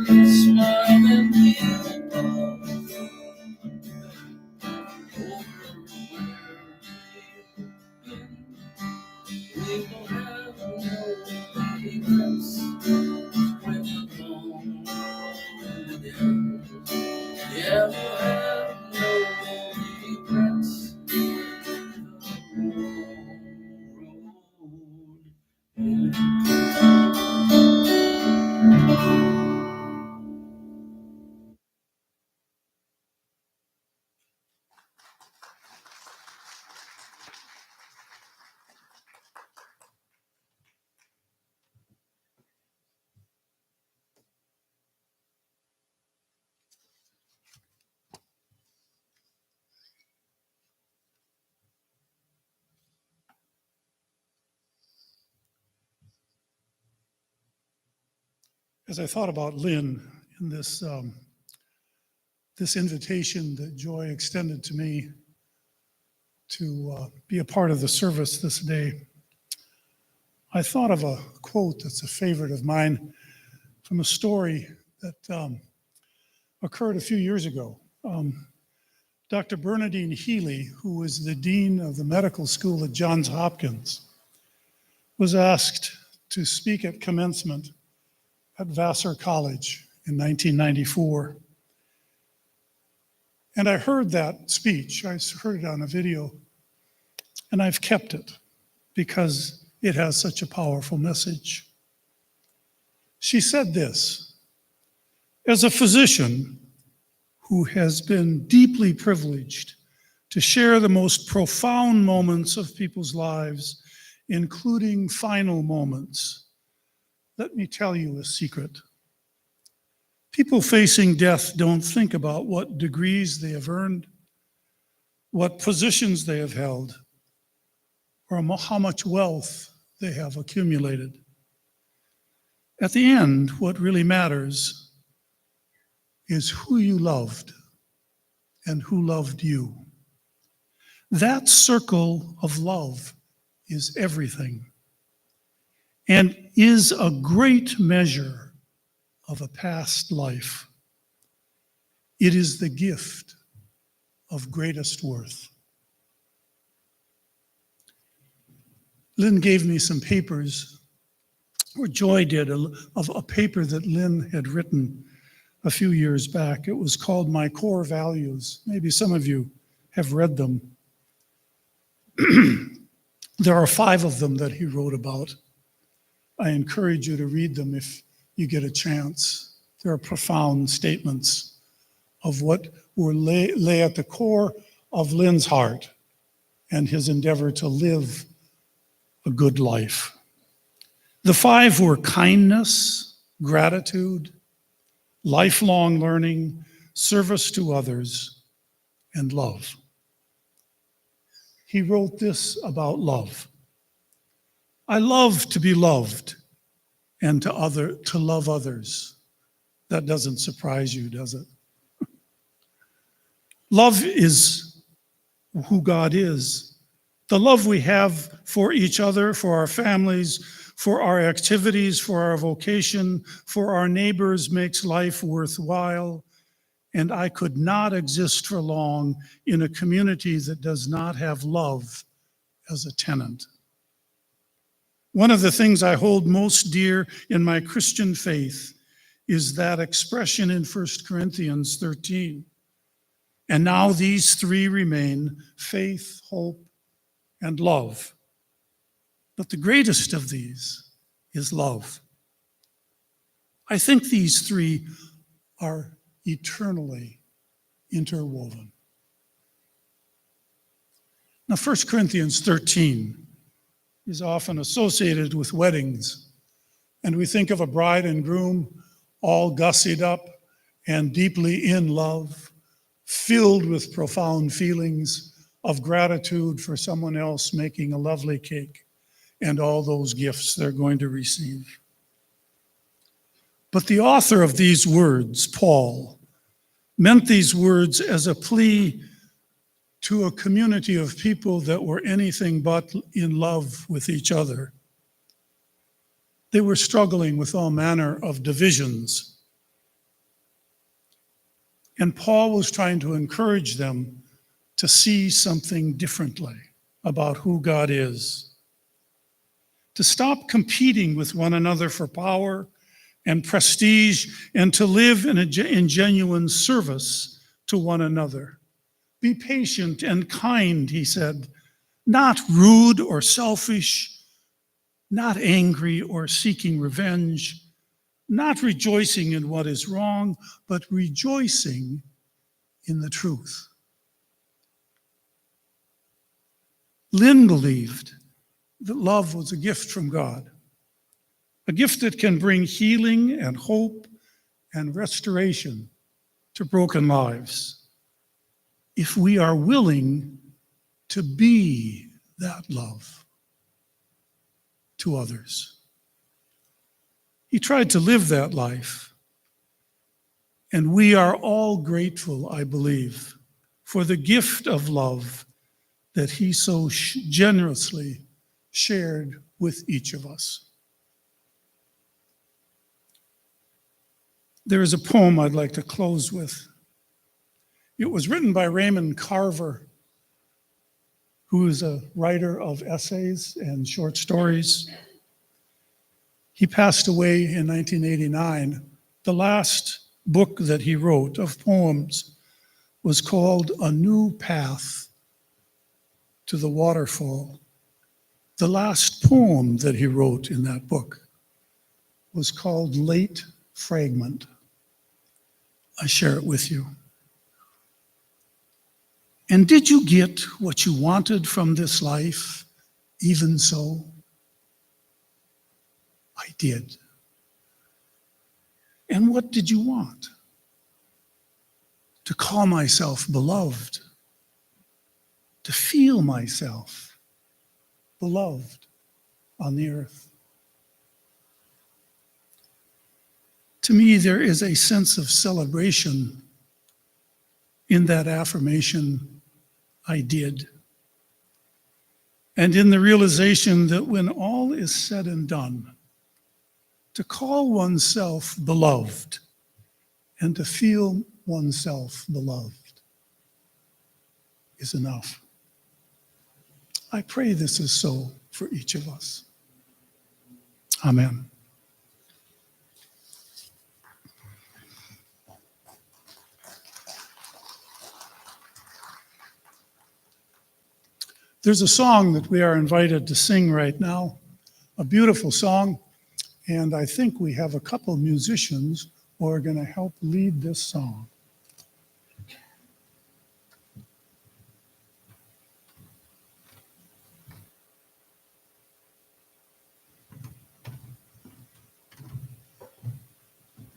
a smile and we'll over where we've been. We will have no regrets when the long road ends. Yeah, we'll have no regrets when the long road ends. As I thought about Lynn in this invitation that Joy extended to me to be a part of the service this day, I thought of a quote that's a favorite of mine from a story that occurred a few years ago. Dr. Bernadine Healy, who was the dean of the medical school at Johns Hopkins, was asked to speak at commencement at Vassar College in 1994. And I heard that speech. I heard it on a video, and I've kept it because it has such a powerful message. She said this: as a physician who has been deeply privileged to share the most profound moments of people's lives, including final moments, let me tell you a secret. People facing death don't think about what degrees they have earned, what positions they have held, or how much wealth they have accumulated. At the end, what really matters is who you loved and who loved you. That circle of love is everything and is a great measure of a past life. It is the gift of greatest worth. Lynn gave me some papers, or Joy did, of a paper that Lynn had written a few years back. It was called My Core Values. Maybe some of you have read them. There are 5 of them that he wrote about. I encourage you to read them if you get a chance. There are profound statements of what were lay at the core of Lynn's heart and his endeavor to live a good life. The 5 were kindness, gratitude, lifelong learning, service to others, and love. He wrote this about love: I love to be loved and to love others. That doesn't surprise you, does it? Love is who God is. The love we have for each other, for our families, for our activities, for our vocation, for our neighbors makes life worthwhile. And I could not exist for long in a community that does not have love as a tenant. One of the things I hold most dear in my Christian faith is that expression in 1 Corinthians 13. And now these three remain: faith, hope, and love. But the greatest of these is love. I think these three are eternally interwoven. Now, 1 Corinthians 13 is often associated with weddings, and we think of a bride and groom all gussied up and deeply in love, filled with profound feelings of gratitude for someone else making a lovely cake and all those gifts they're going to receive. But the author of these words, Paul, meant these words as a plea to a community of people that were anything but in love with each other. They were struggling with all manner of divisions. And Paul was trying to encourage them to see something differently about who God is, to stop competing with one another for power and prestige, and to live in genuine service to one another. Be patient and kind, he said, not rude or selfish, not angry or seeking revenge, not rejoicing in what is wrong, but rejoicing in the truth. Lynn believed that love was a gift from God, a gift that can bring healing and hope and restoration to broken lives, if we are willing to be that love to others. He tried to live that life, and we are all grateful, I believe, for the gift of love that he so generously shared with each of us. There is a poem I'd like to close with. It was written by Raymond Carver, who is a writer of essays and short stories. He passed away in 1989. The last book that he wrote of poems was called A New Path to the Waterfall. The last poem that he wrote in that book was called Late Fragment. I share it with you. And did you get what you wanted from this life, even so? I did. And what did you want? To call myself beloved, to feel myself beloved on the earth. To me, there is a sense of celebration in that affirmation, I did. And in the realization that when all is said and done, to call oneself beloved and to feel oneself beloved is enough. I pray this is so for each of us. Amen. There's a song that we are invited to sing right now, a beautiful song, and I think we have a couple musicians who are going to help lead this song.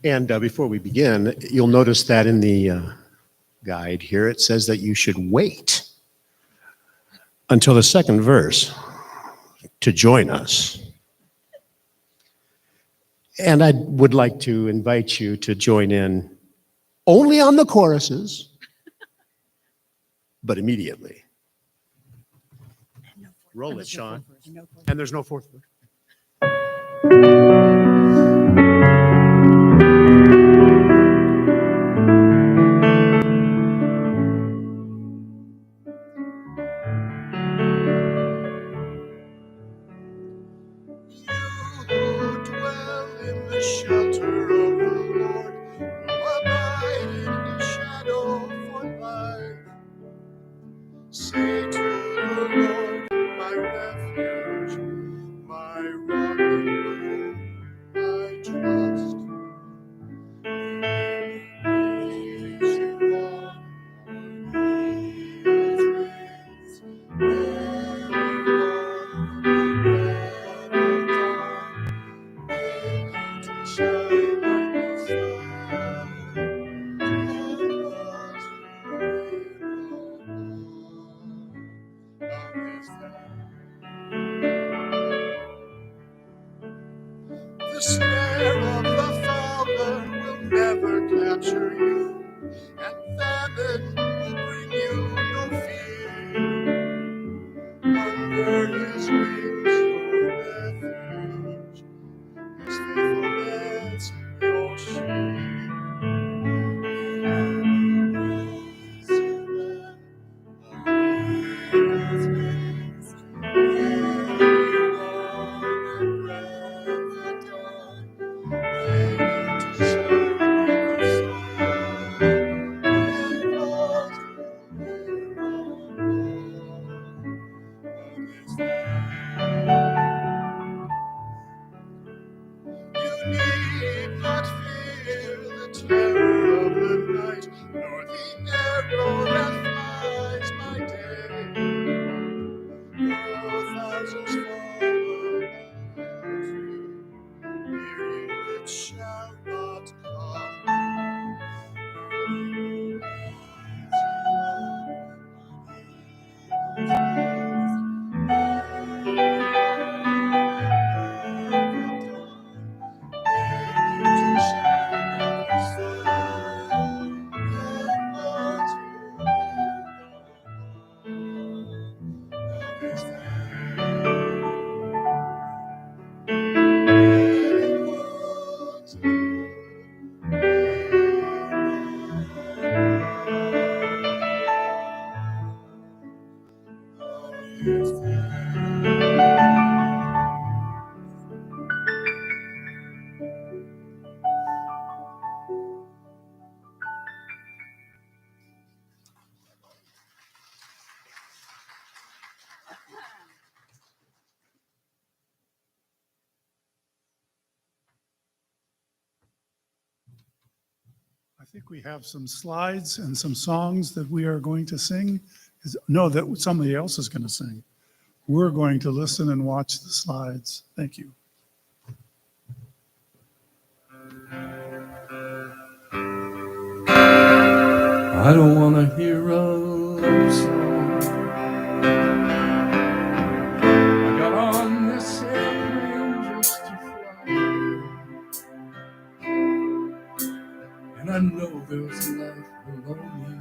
And before we begin, you'll notice that in the guide here, it says that you should wait until the second verse to join us. And I would like to invite you to join in only on the choruses, but immediately. Roll it, Sean. And there's no fourth verse. Shelter of the Lord, who abide in his shadow for life. capture you, and famine will bring you no fear. Under his wings your refuge, his faithfulness your shield. You need not fear the terror of the night, nor the arrow that flies by day. Though thousands fall about you, near you it shall not come. I think we have some slides and some songs that we are going to sing. No, that somebody else is going to sing. We're going to listen and watch the slides. Thank you. I don't want to hear a love song. I got on this airplane just to fly, and I know there's life below me.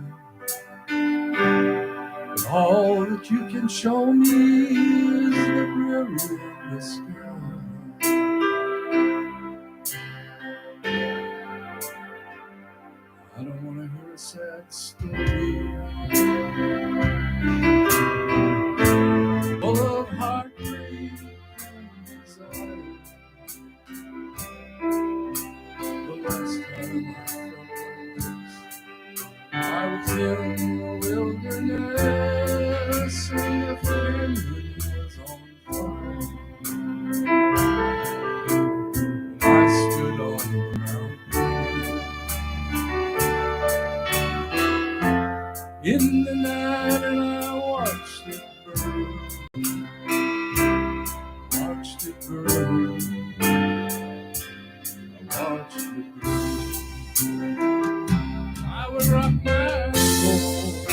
And all that you can show me is the brilliant sky. I don't want to hear a sad story full of heartbreak and desire. The last time I felt like this, I was in the wilderness and the family was on fire. I stood on the mountain in the night and I watched it burn. Watched it burn. I watched it burn. I would rock my soul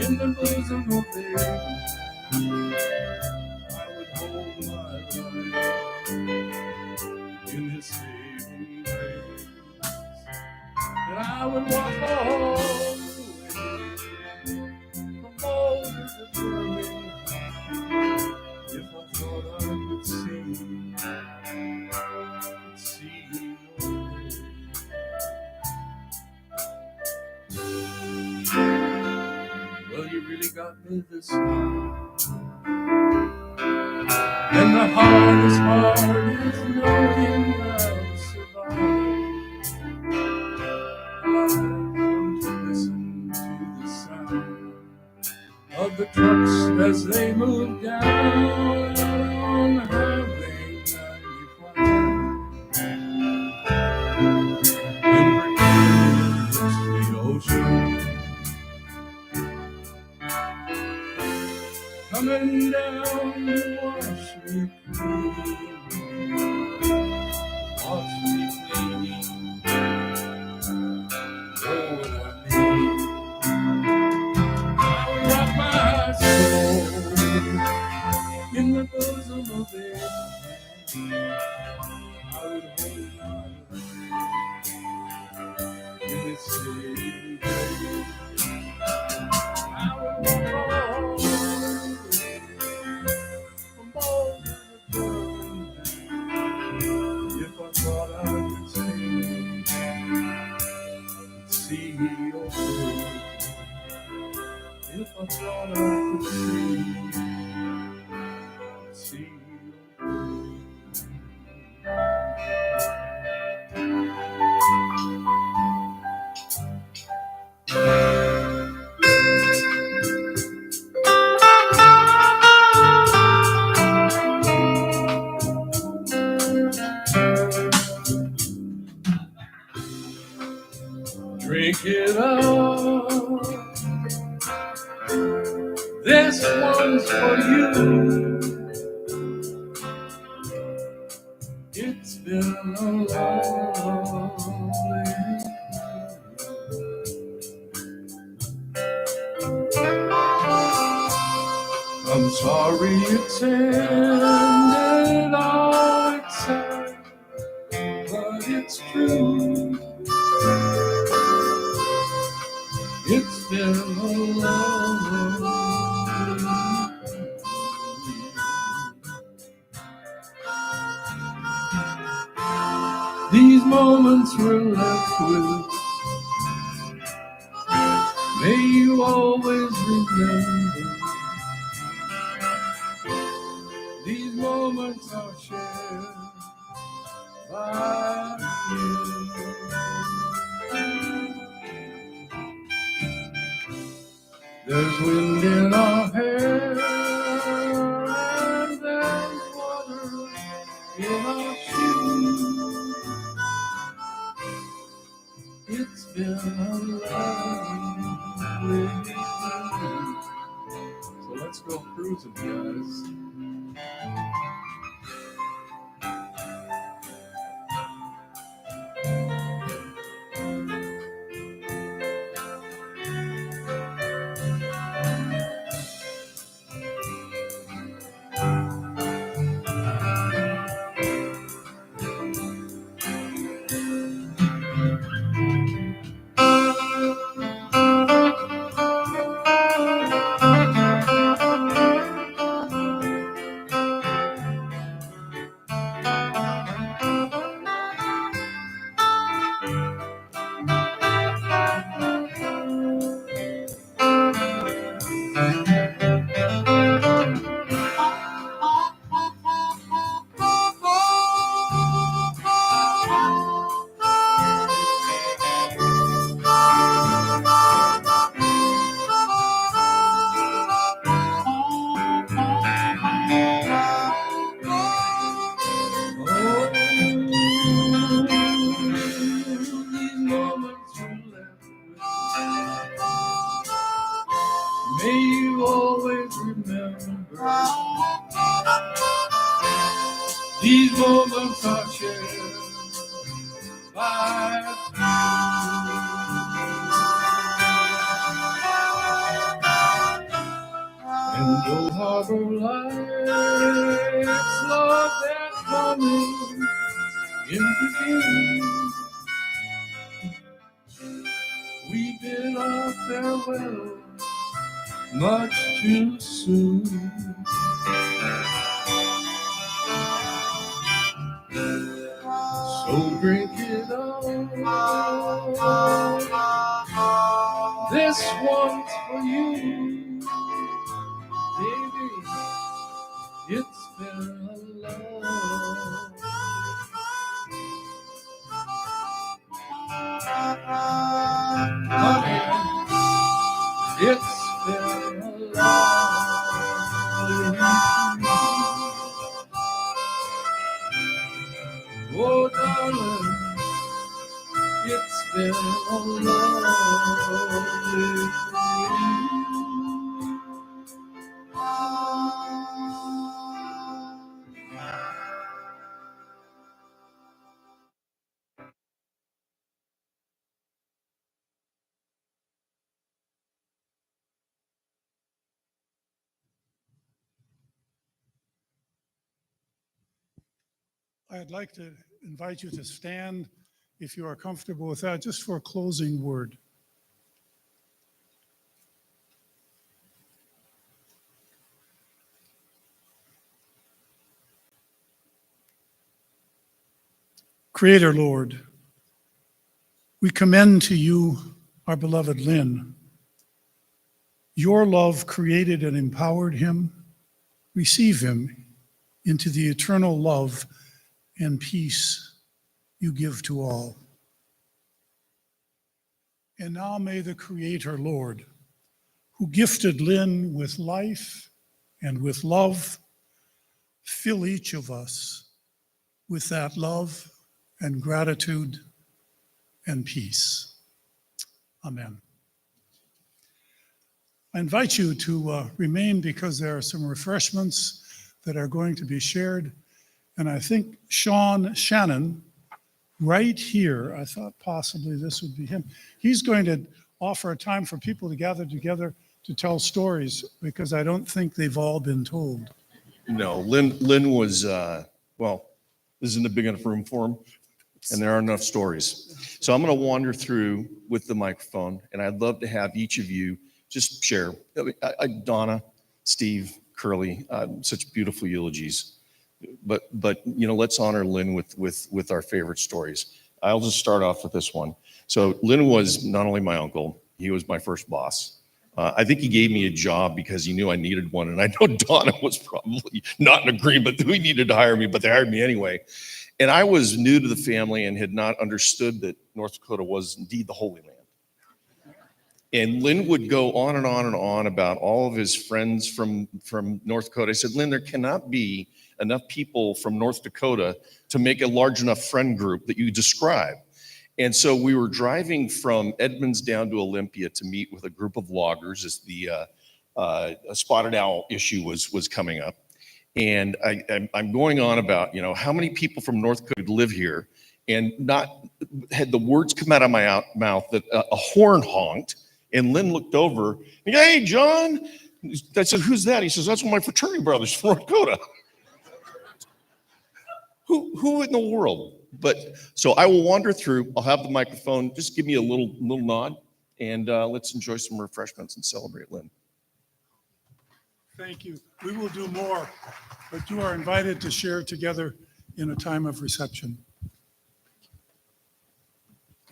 in the bosom of it. I would hold my life in his saving grace. And I would walk all the way from Boulder to Birmingham if I thought I could see your face. Well, you really got me this time. And the hardest part is knowing I'll survive. I've come to listen to the sound of the trucks as they move down on Highway 95. And Virginia hits the ocean, coming down to wash me clean, wash me clean. Oh, what I need. I would rock my soul in the bosom of it. I would hold my life this saving grace. I would walk all the way from Boulder to Birmingham if I thought I could see your face. If I thought I could see your face. Drink it up. This one's for you. It's been a lonely. I'm sorry it's ended all excited, but it's true. It's been a lonely. These moments we're left with, may you always remember. These moments are shared by you. There's wind in our hair and there's water in our shoes. It's been a lovely day. So let's go cruising, guys. May you always remember these moments are shared by and Old Harbor Lights, love that coming into being. We bid our farewell much too soon. So drink it up. This one's for you, baby. It's been a love. Again, it's been a lovely. Oh, darling, it's been a lovely. I'd like to invite you to stand if you are comfortable with that, just for a closing word. Creator Lord, we commend to you our beloved Lynn. Your love created and empowered him. Receive him into the eternal love and peace you give to all. And now may the Creator Lord, who gifted Lynn with life and with love, fill each of us with that love and gratitude and peace. Amen. I invite you to remain because there are some refreshments that are going to be shared. And I think Shannon, right here, I thought possibly this would be him. He's going to offer a time for people to gather together to tell stories because I don't think they've all been told. No, Lynn was, well, this isn't a big enough room for him, and there aren't enough stories. So I'm going to wander through with the microphone, and I'd love to have each of you just share. Donna, Steve, Curly, such beautiful eulogies. But let's honor Lynn with our favorite stories. I'll just start off with this one. So Lynn was not only my uncle, he was my first boss. I think he gave me a job because he knew I needed one. And I know Donna was probably not in agreement that we needed to hire me, but they hired me anyway. And I was new to the family and had not understood that North Dakota was indeed the Holy Land. And Lynn would go on and on and on about all of his friends from North Dakota. I said, Lynn, there cannot be enough people from North Dakota to make a large enough friend group that you describe. And so we were driving from Edmonds down to Olympia to meet with a group of loggers as the spotted owl issue was coming up. And I'm going on about, how many people from North Dakota live here, and not had the words come out of my mouth that a horn honked. And Lynn looked over, and, hey, John. I said, who's that? He says, that's one of my fraternity brothers from North Dakota. Who in the world? But so I will wander through. I'll have the microphone. Just give me a little nod, and let's enjoy some refreshments and celebrate Lynn. Thank you. We will do more, but you are invited to share together in a time of reception.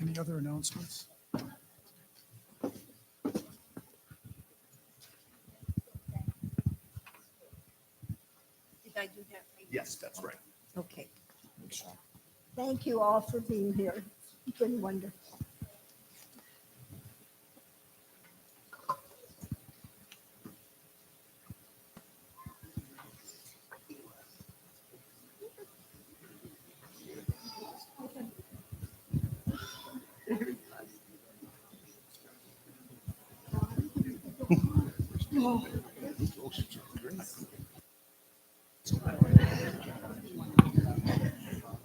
Any other announcements? Did I do that right? Yes, that's right. Okay. Thank you all for being here. It's been wonderful.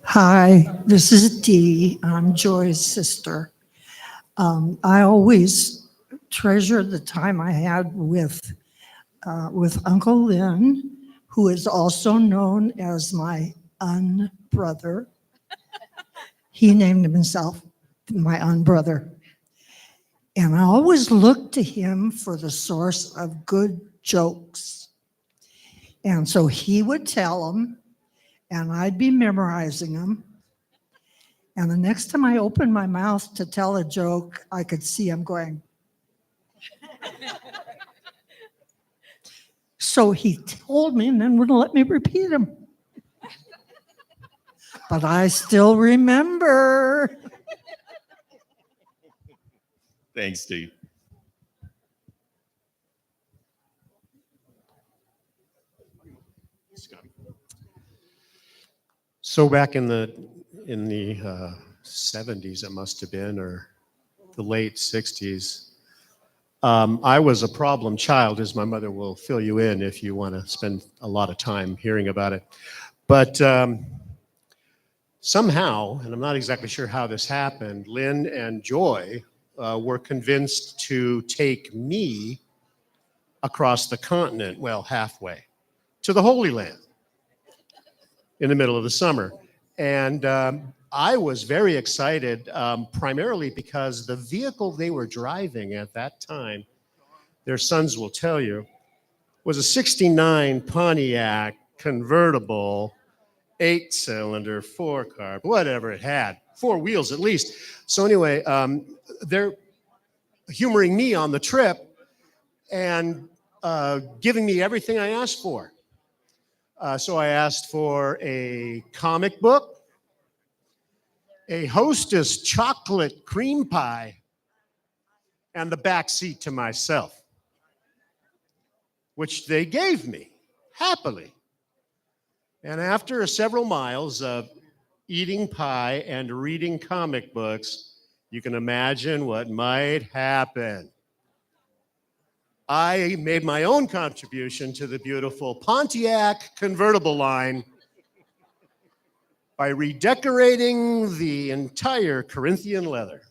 Hi, this is Dee. I'm Joy's sister. I always treasure the time I had with Uncle Lynn, who is also known as my unbrother. He named himself my unbrother. And I always looked to him for the source of good jokes. And so he would tell them, and I'd be memorizing them. And the next time I opened my mouth to tell a joke, I could see him going. So he told me and then wouldn't let me repeat them. But I still remember. Thanks, Steve. So back in the 70s, it must have been, or the late 60s, I was a problem child, as my mother will fill you in if you want to spend a lot of time hearing about it. But somehow, and I'm not exactly sure how this happened, Lynn and Joy were convinced to take me across the continent, well, halfway, to the Holy Land in the middle of the summer. And I was very excited, primarily because the vehicle they were driving at that time, their sons will tell you, was a 69 Pontiac convertible, 8-cylinder, 4-carb, whatever it had, 4 wheels at least. So anyway, they're humoring me on the trip and giving me everything I asked for. So I asked for a comic book, a Hostess chocolate cream pie, and the back seat to myself, which they gave me happily. And after several miles of eating pie and reading comic books, you can imagine what might happen. I made my own contribution to the beautiful Pontiac convertible line by redecorating the entire Corinthian leather.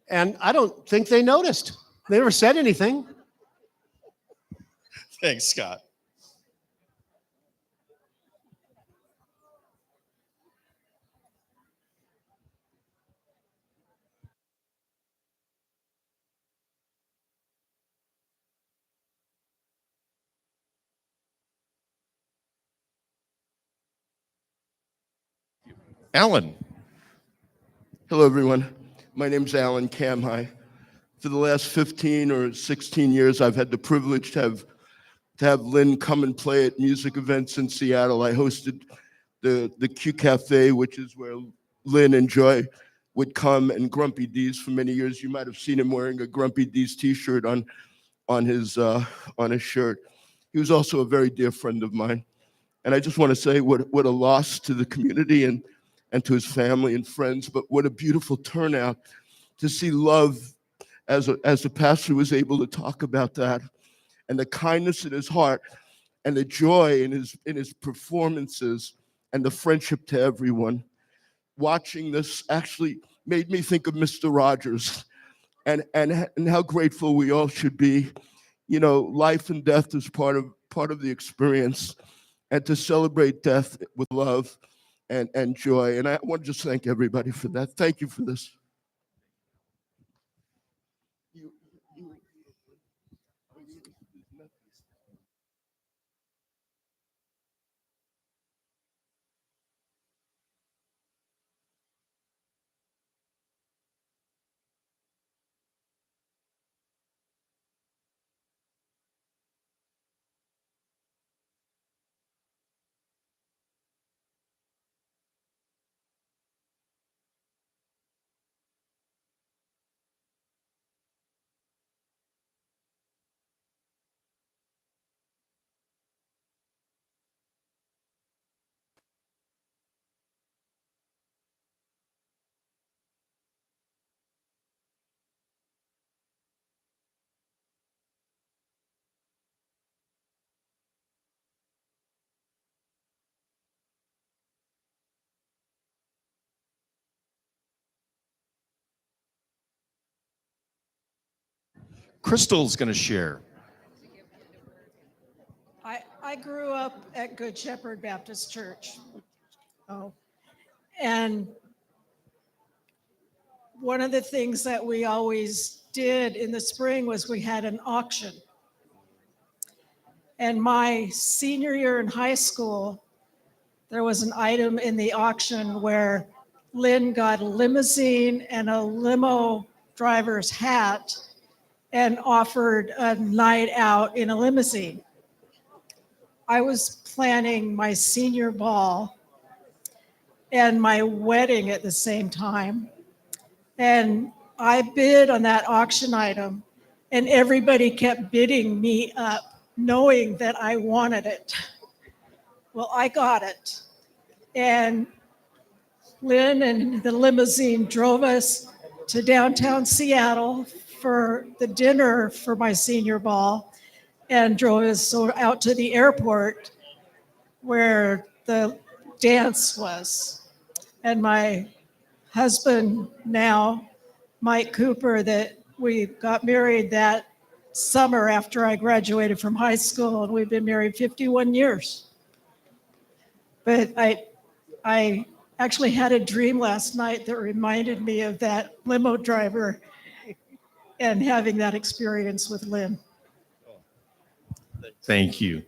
And I don't think they noticed. They never said anything. Thanks, Scott. Alan. Hello, everyone. My name's Alan Kamhai. For the last 15 or 16 years, I've had the privilege to have Lynn come and play at music events in Seattle. I hosted the Q Cafe, which is where Lynn and Joy would come, and Grumpy D's for many years. You might have seen him wearing a Grumpy D's t-shirt on his shirt. He was also a very dear friend of mine. And I just want to say what a loss to the community and to his family and friends, but what a beautiful turnout to see love as the pastor was able to talk about that, and the kindness in his heart and the joy in his performances and the friendship to everyone. Watching this actually made me think of Mr. Rogers and how grateful we all should be. You know, life and death is part of the experience, and to celebrate death with love and joy. And I want to just thank everybody for that. Thank you for this. Crystal's going to share. I grew up at Good Shepherd Baptist Church. And one of the things that we always did in the spring was we had an auction. And my senior year in high school, there was an item in the auction where Lynn got a limousine and a limo driver's hat and offered a night out in a limousine. I was planning my senior ball and my wedding at the same time. And I bid on that auction item, and everybody kept bidding me up, knowing that I wanted it. Well, I got it. And Lynn and the limousine drove us to downtown Seattle for the dinner for my senior ball, and drove us out to the airport where the dance was. And my husband now, Mike Cooper, that we got married that summer after I graduated from high school, and we've been married 51 years. But I actually had a dream last night that reminded me of that limo driver and having that experience with Lynn. Thank you.